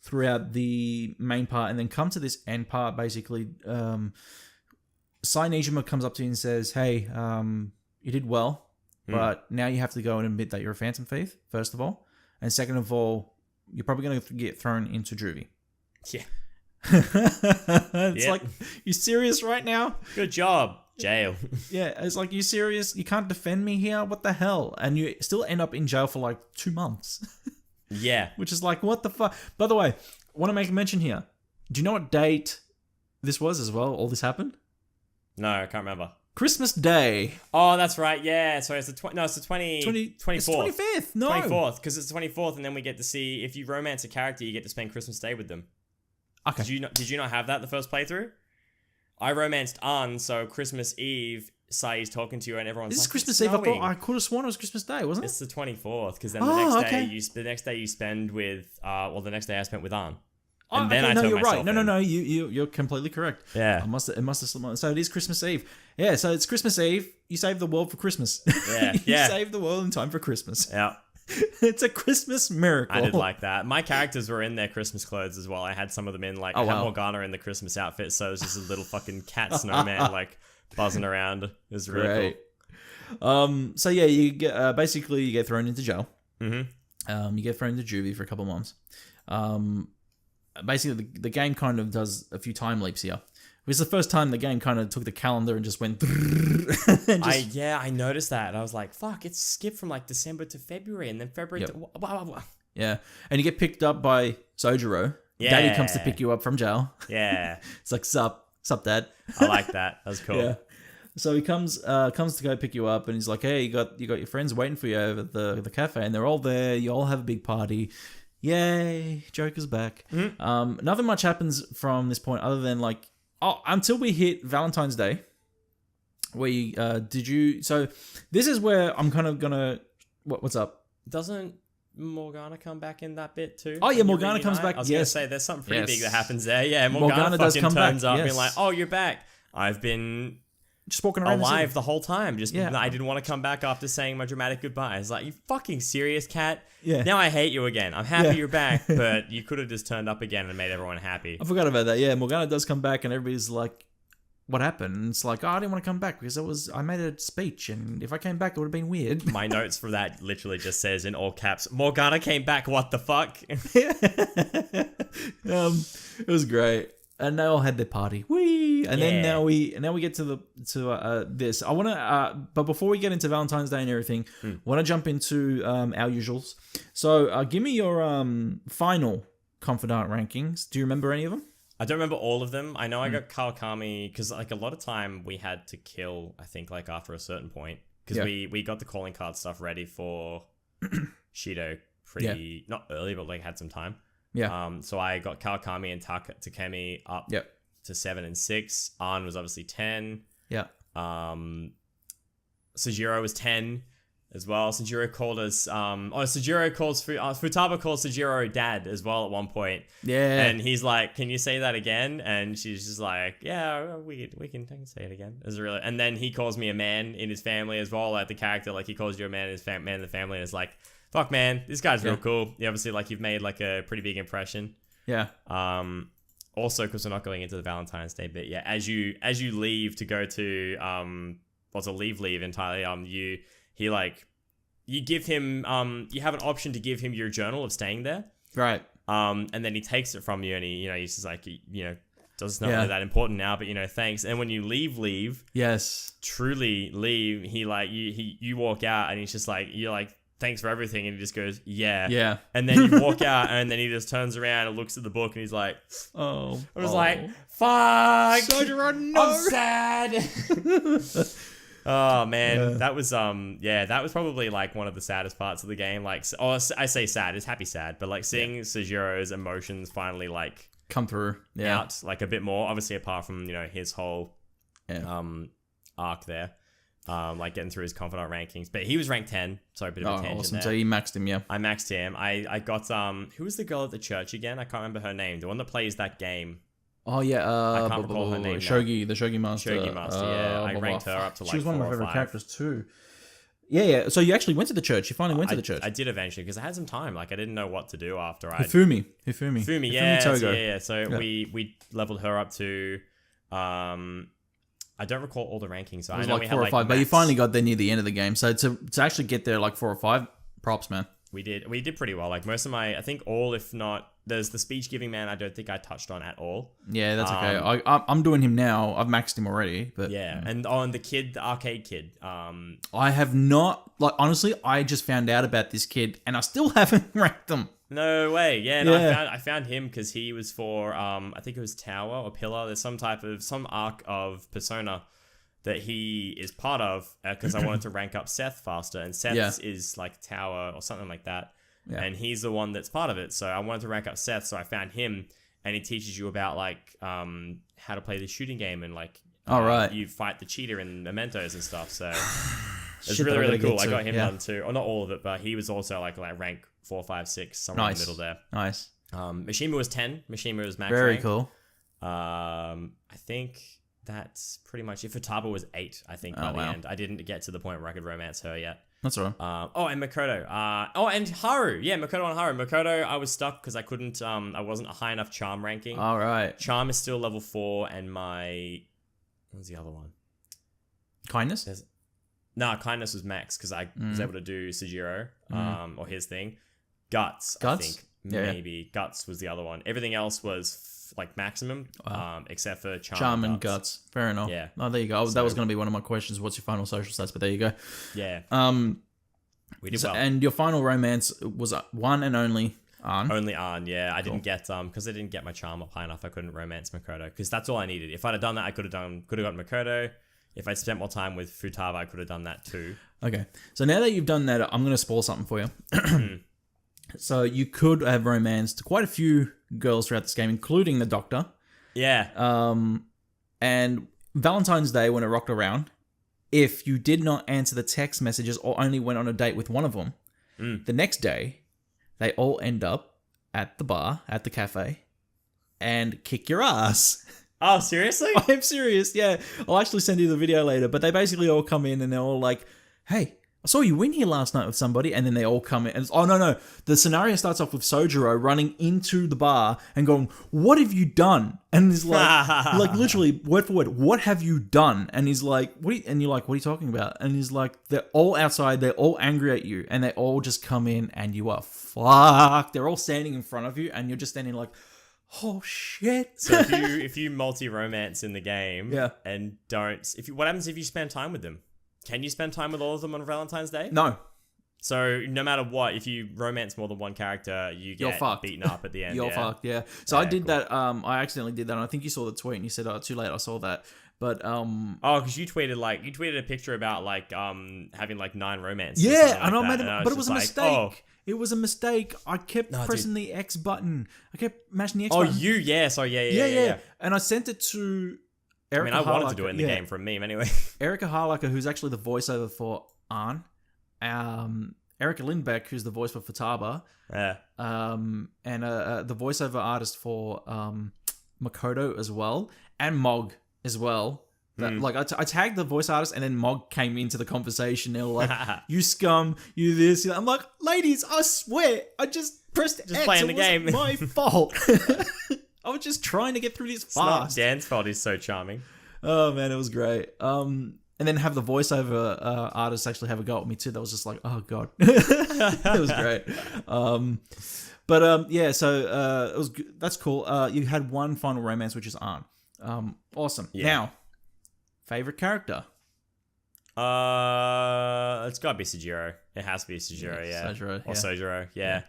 throughout the main part and then come to this end part, basically, Sai Nijima comes up to you and says, "Hey, you did well. But now you have to go and admit that you're a Phantom Thief, first of all. And second of all, you're probably going to get thrown into juvie." Yeah. It's like, you serious right now? Good job. Jail. Yeah, it's like, you serious? You can't defend me here? What the hell? And you still end up in jail for like 2 months. Yeah. Which is like, what the fuck? By the way, I want to make a mention here. Do you know what date this was as well? All this happened? No, I can't remember. Christmas Day. Oh, that's right. Yeah. So it's the 24th. It's 25th. No. 24th, because it's the 24th, and then we get to see if you romance a character, you get to spend Christmas Day with them. Okay. Did you not have that the first playthrough? I romanced An, so Christmas Eve, Sai's talking to you, and everyone's This like, is Christmas "It's Eve. I snowing." thought I could have sworn it was Christmas Day, wasn't it? It's the 24th, because then the next day you spend with the next day I spent with An. And then I took you're myself right. No, you're completely correct. Yeah. It must have slipped. So it is Christmas Eve. Yeah, so it's Christmas Eve. You save the world for Christmas. Yeah. You save the world in time for Christmas. Yeah. It's a Christmas miracle. I did like that. My characters were in their Christmas clothes as well. I had some of them in, like, I had Morgana in the Christmas outfit, so it was just a little fucking cat snowman, like, buzzing around. It was really cool. So yeah, you get basically you get thrown into jail. Mm-hmm. You get thrown into juvie for a couple of months. Basically, the game kind of does a few time leaps here. It's the first time the game kind of took the calendar and just went. I noticed that. I was like, "Fuck!" It's skipped from like December to February, and then February to wow. Yeah, and you get picked up by Sojiro. Yeah. Daddy comes to pick you up from jail. Yeah, It's like, sup, Dad. I like that. That was cool. Yeah. So he comes to go pick you up, and he's like, "Hey, you got your friends waiting for you over at the cafe, and they're all there. You all have a big party. Yay, Joker's back." Mm-hmm. Nothing much happens from this point other than like, until we hit Valentine's Day, where you, so this is where I'm kind of gonna, what's up? Doesn't Morgana come back in that bit too? Oh yeah, Morgana comes back. I was gonna say there's something pretty big that happens there. Yeah, Morgana does come turns back, up yes. being like, "Oh, you're back. I've been Just walking around alive the whole time. Yeah. I didn't want to come back after saying my dramatic goodbyes." Like, you fucking serious, cat? Yeah. Now I hate you again. I'm happy you're back, but you could have just turned up again and made everyone happy. I forgot about that. Yeah, Morgana does come back, and everybody's like, "What happened?" And it's like, "Oh, I didn't want to come back because I made a speech, and if I came back, it would have been weird." My notes for that literally just says in all caps, "Morgana came back. What the fuck?" It was great, and they all had their party. Whee! And then now we get to this. I want to, but before we get into Valentine's Day and everything, want to jump into our usuals. So, give me your final Confidant rankings. Do you remember any of them? I don't remember all of them. I know I got Kawakami because like a lot of time we had to kill, I think, like after a certain point because we got the calling card stuff ready for Shido pretty not early, but like had some time. Yeah. So I got Kawakami and Takemi up to 7 and 6. An was obviously 10. Yeah. Sojiro was 10 as well. Sojiro called us. Sojiro calls Futaba calls Sojiro dad as well at one point. Yeah. And he's like, "Can you say that again?" And she's just like, "Yeah, I can say it again." And then he calls me a man in his family as well. Like the character, like he calls you a man in his man in the family. And it's like, fuck, man, this guy's real cool. You obviously like you've made like a pretty big impression. Yeah. Also, because we're not going into the Valentine's Day bit yet. As you leave to go to leave entirely. You give him you have an option to give him your journal of staying there. Right. And then he takes it from you, and he's just like, it's not really that important now, but thanks. And when you leave, yes, truly leave, you walk out, and he's just like, you're like, thanks for everything, and he just goes, yeah. And then you walk out, and then he just turns around and looks at the book, and he's like, I was like, fuck, Sojiro, no. I'm sad. Oh man, that was that was probably like one of the saddest parts of the game. Like, I say sad, it's happy sad, but like seeing Sojiro's emotions finally like come through out like a bit more. Obviously, apart from his whole arc there, like getting through his Confidant rankings, but he was ranked 10, so a bit of a tangent awesome. there. So you maxed him, yeah. I maxed him. I got who was the girl at the church again? I can't remember her name. The one that plays that game. Oh yeah, I can't recall her name. Shogi, the Shogi Master. Shogi Master, yeah. I ranked her up to like 4 or 5. She was one of my favorite characters too. Yeah. So you actually went to the church. You finally went to the church. I did eventually because I had some time. Like I didn't know what to do after Hifumi, Togo. Yeah. So we leveled her up to. I don't recall all the rankings. So it was I know like we 4 had or 5, but you finally got there near the end of the game. So to actually get there like 4 or 5, props, man. We did pretty well. Like most of I think all, if not, there's the speech giving man. I don't think I touched on at all. Yeah, that's okay. I'm doing him now. I've maxed him already. But and on the arcade kid. I have not, like, honestly, I just found out about this kid and I still haven't ranked them. No way. Yeah, no, I found him because he was for I think it was Tower or Pillar. There's some arc of Persona that he is part of because I wanted to rank up Seth faster, and Seth's is like Tower or something like that. Yeah. And he's the one that's part of it. So I wanted to rank up Seth, so I found him, and he teaches you about like how to play the shooting game and like you fight the cheater in Mementos and stuff. So it's really cool. I got him done too. Or not all of it, but he was also like rank 4, 5, 6, somewhere in the middle there. Nice. Mishima was 10. Mishima was max Very rank. cool. I think that's pretty much it. Futaba was 8, I think, by the end. I didn't get to the point where I could romance her yet. That's all right. And Makoto. And Haru. Yeah, Makoto and Haru. Makoto, I was stuck because I couldn't, I wasn't a high enough charm ranking. All right. Charm is still level 4, and what was the other one? Kindness? Kindness was max because I was able to do Sojiro, or his thing. Guts? I think. Maybe. Guts was the other one. Everything else was like maximum, except for charm and guts. Fair enough. Yeah. Oh, there you go. That was going to be one of my questions. What's your final social stats? But there you go. Yeah. We did well. And your final romance was one and only Arn. Only Arn, yeah. I didn't get because I didn't get my charm up high enough. I couldn't romance Makoto because that's all I needed. If I'd have done that, I could have gotten Makoto. If I'd spent more time with Futaba, I could have done that too. Okay. So now that you've done that, I'm going to spoil something for you. So you could have romanced quite a few girls throughout this game, including the Doctor. Yeah. And Valentine's Day, when it rocked around, if you did not answer the text messages or only went on a date with one of them, the next day, they all end up at the bar, at the cafe, and kick your ass. Oh, seriously? I'm serious, yeah. I'll actually send you the video later, but they basically all come in and they're all like, hey, I saw you win here last night with somebody, and then they all come in. And no. The scenario starts off with Sojiro running into the bar and going, what have you done? And he's like, like literally, word for word, what have you done? And he's like, and you're like, what are you talking about? And he's like, they're all outside, they're all angry at you, and they all just come in, and you are fucked. They're all standing in front of you, and you're just standing like, oh shit. So if you multi-romance in the game, and what happens if you spend time with them? Can you spend time with all of them on Valentine's Day? No. So no matter what, if you romance more than one character, you get beaten up at the end. You're fucked, yeah. So I did that. I accidentally did that, and I think you saw the tweet, and you said, "Oh, too late. I saw that." But because you tweeted a picture about having 9 romances. Yeah, and I made it, but it was a mistake. Oh. It was a mistake. I kept pressing the X button. I kept mashing the X button. Oh, yeah. Sorry, yeah. And I sent it to Erica I wanted to do it in the game for a meme anyway. Erica Harlacher, who's actually the voiceover for Arn. Erica Lindbeck, who's the voice for Futaba. Yeah. And the voiceover artist for Makoto as well. And Mog as well. I tagged the voice artist, and then Mog came into the conversation. They were like, you scum, you this. I'm like, ladies, I swear, I just pressed X. Playing the game. It wasn't my fault. I was just trying to get through this fast. It's not Dan's fault. He's so charming. Oh man, it was great. And and then have the voiceover artist actually have a go at me too. That was just like, oh god, it was great. Yeah, so it was that's cool. You had one final romance, which is Arn. Awesome. Yeah. Now, favorite character. It's gotta be Sojiro. It has to be Sojiro, yeah. Sojiro, Or Sojiro, yeah.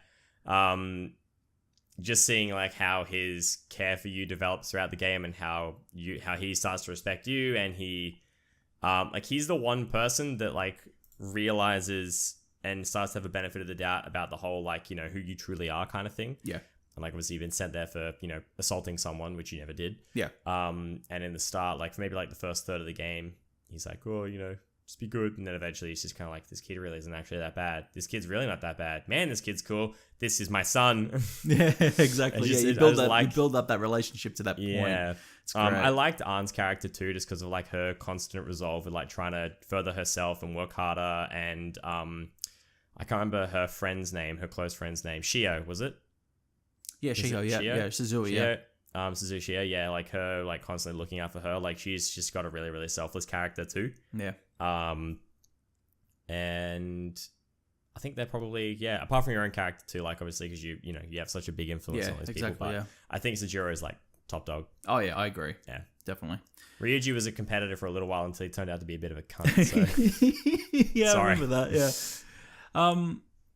Just seeing like how his care for you develops throughout the game and how he starts to respect you, and he like he's the one person that like realizes and starts to have a benefit of the doubt about the whole like, you know, who you truly are kind of thing. Yeah. And like obviously you've been sent there for, you know, assaulting someone, which you never did. Yeah. And in the start, like maybe like the first third of the game, he's like, oh, you know, just be good. And then eventually it's just kind of like, this kid really isn't actually that bad. This kid's really not that bad. Man, this kid's cool. This is my son. Yeah, exactly. Just, yeah, you build up that relationship to that point. Yeah. It's great. I liked Arn's character too, just because of like her constant resolve with like trying to further herself and work harder. And I can't remember her friend's name, her close friend's name. Shio, was it? Yeah, Shio, yeah. Shio? Yeah, Suzui, yeah. Suzuki, yeah, like her, like constantly looking out for her. Like she's just got a really, really selfless character too. Yeah. And I think they're probably, yeah, apart from your own character too, like obviously because you know, you have such a big influence on those people. But yeah. I think Sojiro is like top dog. Oh yeah, I agree. Yeah. Definitely. Ryuji was a competitor for a little while until he turned out to be a bit of a cunt. So. Yeah, Sorry. I remember that, yeah.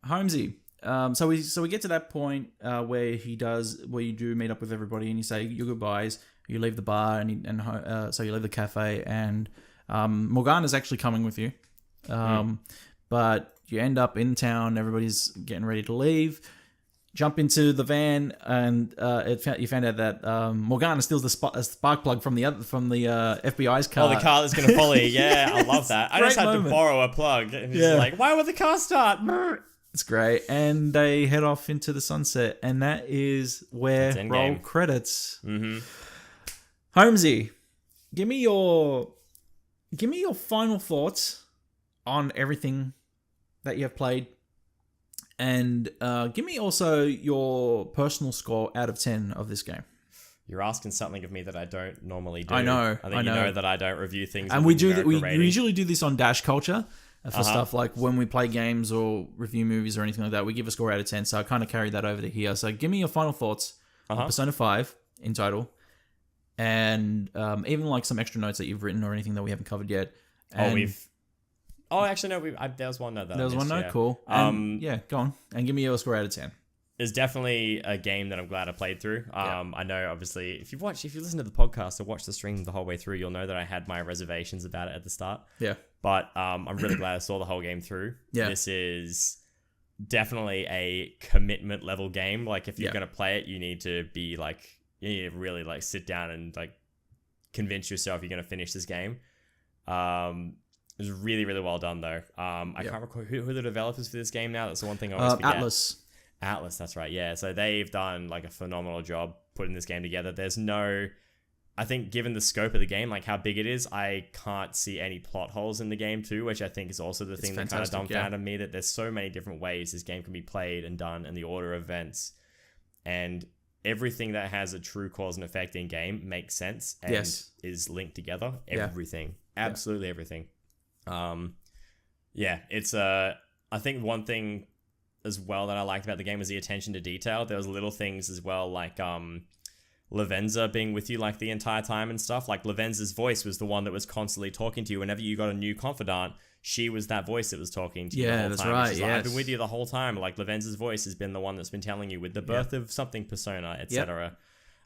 Holmesy. So we get to that point where you do meet up with everybody and you say your goodbyes. You leave the bar so you leave the cafe, and Morgana's actually coming with you. But you end up in town. Everybody's getting ready to leave. Jump into the van, and you found out that Morgana steals the spark plug from the FBI's car. Oh, the car that's going to follow you. Yeah, I love that. I just had to borrow a plug. And he's like, why would the car start? It's great. And they head off into the sunset, and that is where roll credits. Mm-hmm. Holmesy, give me your final thoughts on everything that you have played, and give me also your personal score out of 10 of this game. You're asking something of me that I don't normally do. I know. I think you know that I don't review things. And we usually do this on Dash Culture for stuff like when we play games or review movies or anything like that. We give a score out of 10. So I kind of carried that over to here. So give me your final thoughts on Persona 5 in total, and even like some extra notes that you've written or anything that we haven't covered yet. And actually no. There was one note that there was one note. Yeah. Cool. Yeah, go on and give me your score out of 10. It's definitely a game that I'm glad I played through. I know, obviously, if you listen to the podcast or watch the stream the whole way through, you'll know that I had my reservations about it at the start. Yeah. But I'm really glad I saw the whole game through. Yeah. This is definitely a commitment level game. Like, if you're going to play it, you need to really like sit down and like convince yourself you're going to finish this game. It was really, really well done though. I can't recall who the developers for this game now. That's the one thing I always forget. Atlas, that's right. Yeah, so they've done like a phenomenal job putting this game together. I think given the scope of the game, like how big it is, I can't see any plot holes in the game too, which I think is also the thing that kind of dumbfounded me, that there's so many different ways this game can be played and done, and the order of events, and everything that has a true cause and effect in game makes sense and is linked together. Everything, absolutely everything. It's I think one thing as well that I liked about the game was the attention to detail. There was little things as well, like Lavenza being with you like the entire time and stuff. Like Lavenza's voice was the one that was constantly talking to you. Whenever you got a new confidant, she was that voice that was talking to you the whole time. Right. She's like, I've been with you the whole time. Like Lavenza's voice has been the one that's been telling you with the birth of something persona, etc.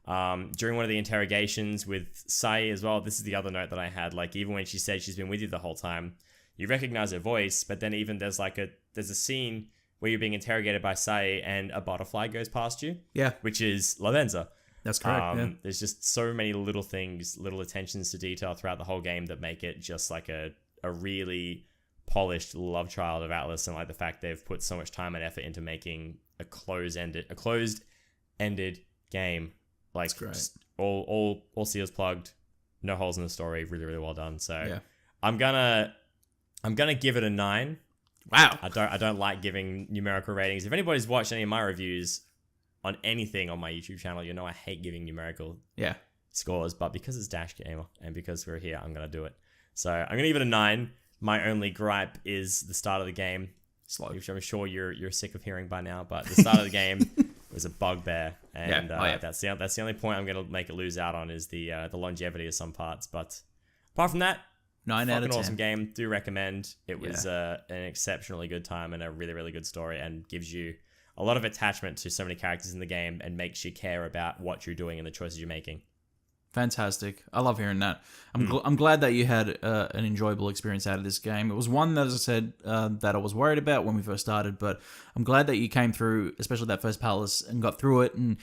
During one of the interrogations with Sai as well, this is the other note that I had. Like, even when she said she's been with you the whole time, you recognize her voice, but then even there's a scene where you're being interrogated by Sai and a butterfly goes past you. Yeah. Which is Lavenza. That's correct. There's just so many little things, little attentions to detail throughout the whole game that make it just like a really polished love child of Atlas, and like the fact they've put so much time and effort into making a closed-ended game. Like, just all seals plugged, no holes in the story, really, really well done. So I'm gonna give it a 9. Wow. I don't like giving numerical ratings. If anybody's watched any of my reviews on anything on my YouTube channel, you know I hate giving numerical scores, but because it's Dash Gamer and because we're here, I'm gonna do it. So I'm gonna give it a 9. My only gripe is the start of the game, Slow. which I'm sure you're sick of hearing by now. But the start of the game was a bugbear, and that's the only point I'm gonna make it lose out on is the longevity of some parts. But apart from that, 9 out of 10. Awesome game. Do recommend. It was an exceptionally good time and a really, really good story, and gives you a lot of attachment to so many characters in the game and makes you care about what you're doing and the choices you're making. Fantastic. I love hearing that. I'm glad that you had an enjoyable experience out of this game. It was one that, as I said, that I was worried about when we first started, but I'm glad that you came through, especially that first palace, and got through it, and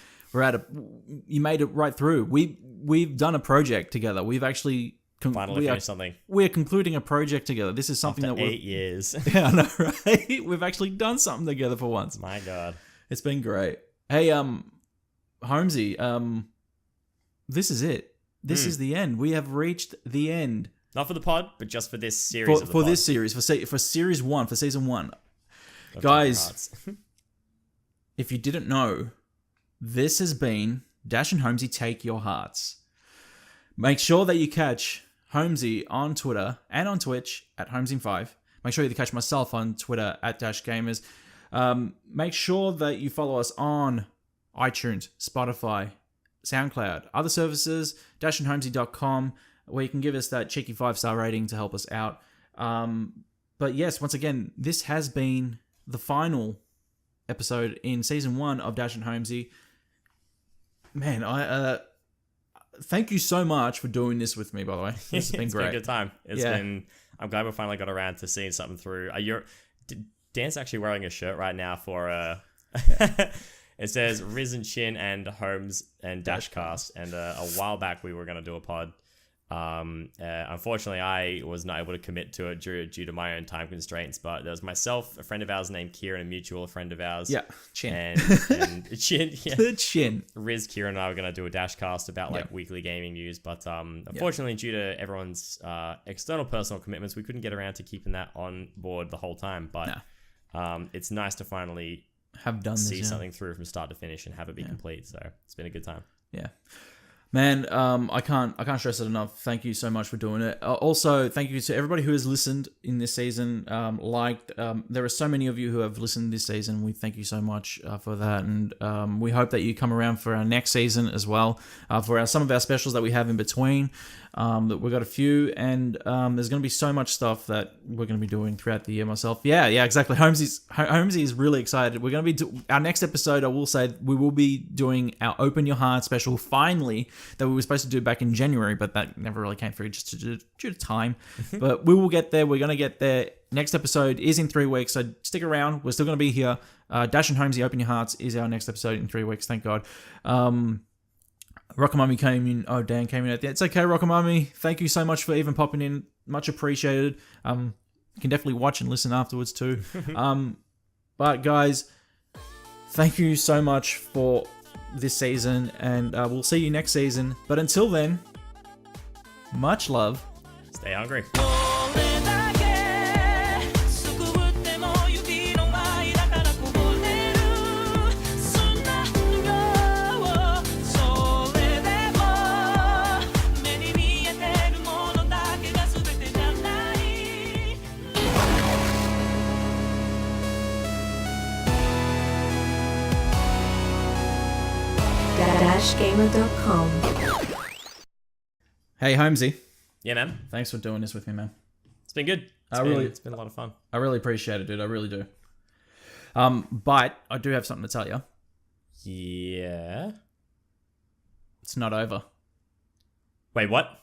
you made it right through. We've done a project together. We've actually Finally finished something. We're concluding a project together. This is something After that 8 years. Yeah, I know, right? We've actually done something together for once. My God. It's been great. Hey, Holmesy, this is it. This is the end. We have reached the end. Not for the pod, but just for this series. For this series, for series 1, for season 1. Guys, if you didn't know, this has been Dash and Holmesy Take Your Hearts. Make sure that you catch Holmesy on Twitter and on Twitch at Holmesy5. Make sure you catch myself on Twitter at Dash Gamers. Make sure that you follow us on iTunes, Spotify, SoundCloud, other services, dashandholmesy.com, where you can give us that cheeky 5-star rating to help us out. But yes, once again, this has been the final episode in season 1 of Dash and Holmesy. Man, thank you so much for doing this with me, by the way. This has been great. Been a good time. I'm glad we finally got around to seeing something through. Dan's actually wearing a shirt right now for it says Riz and Chin and Holmes and Dashcast, and a while back we were going to do a pod. Unfortunately, I was not able to commit to it due to my own time constraints, but there was myself, a friend of ours named Kieran, a mutual friend of ours. Yeah, Chin. And Chin. Yeah. The Chin. Riz, Kieran and I were going to do a Dashcast about weekly gaming news, but unfortunately, due to everyone's external personal commitments, we couldn't get around to keeping that on board the whole time. But it's nice to finally see something through from start to finish and have it be complete. So it's been a good time. Yeah. Man, I can't stress it enough. Thank you so much for doing it. Also, thank you to everybody who has listened in this season. There are so many of you who have listened this season. We thank you so much for that, and we hope that you come around for our next season as well. For some of our specials that we have in between, that we've got a few, and there's going to be so much stuff that we're going to be doing throughout the year. Myself, yeah, exactly. Holmesy is really excited. We're going to be our next episode. I will say we will be doing our Open Your Heart special. Finally. That we were supposed to do back in January, but that never really came through just due to time. But we will get there. We're going to get there. Next episode is in 3 weeks, so stick around. We're still going to be here. Dash and Holmesy, Open Your Hearts is our next episode in 3 weeks, thank God. Rockamami came in. Oh, Dan came in at the end. It's okay, Rockamami. Thank you so much for even popping in. Much appreciated. You can definitely watch and listen afterwards too. But guys, thank you so much for this season, and we'll see you next season. But until then, much love. Stay hungry. 「これだけすくっても指の前だからこぼれる」「砂よそれでも目に見えてるものだけが全てじゃない」dashgamer.com. Hey, Holmesy. Yeah, man. Thanks for doing this with me, man. It's been good. It's been a lot of fun. I really appreciate it, dude. I really do. But I do have something to tell you. Yeah. It's not over. Wait, what?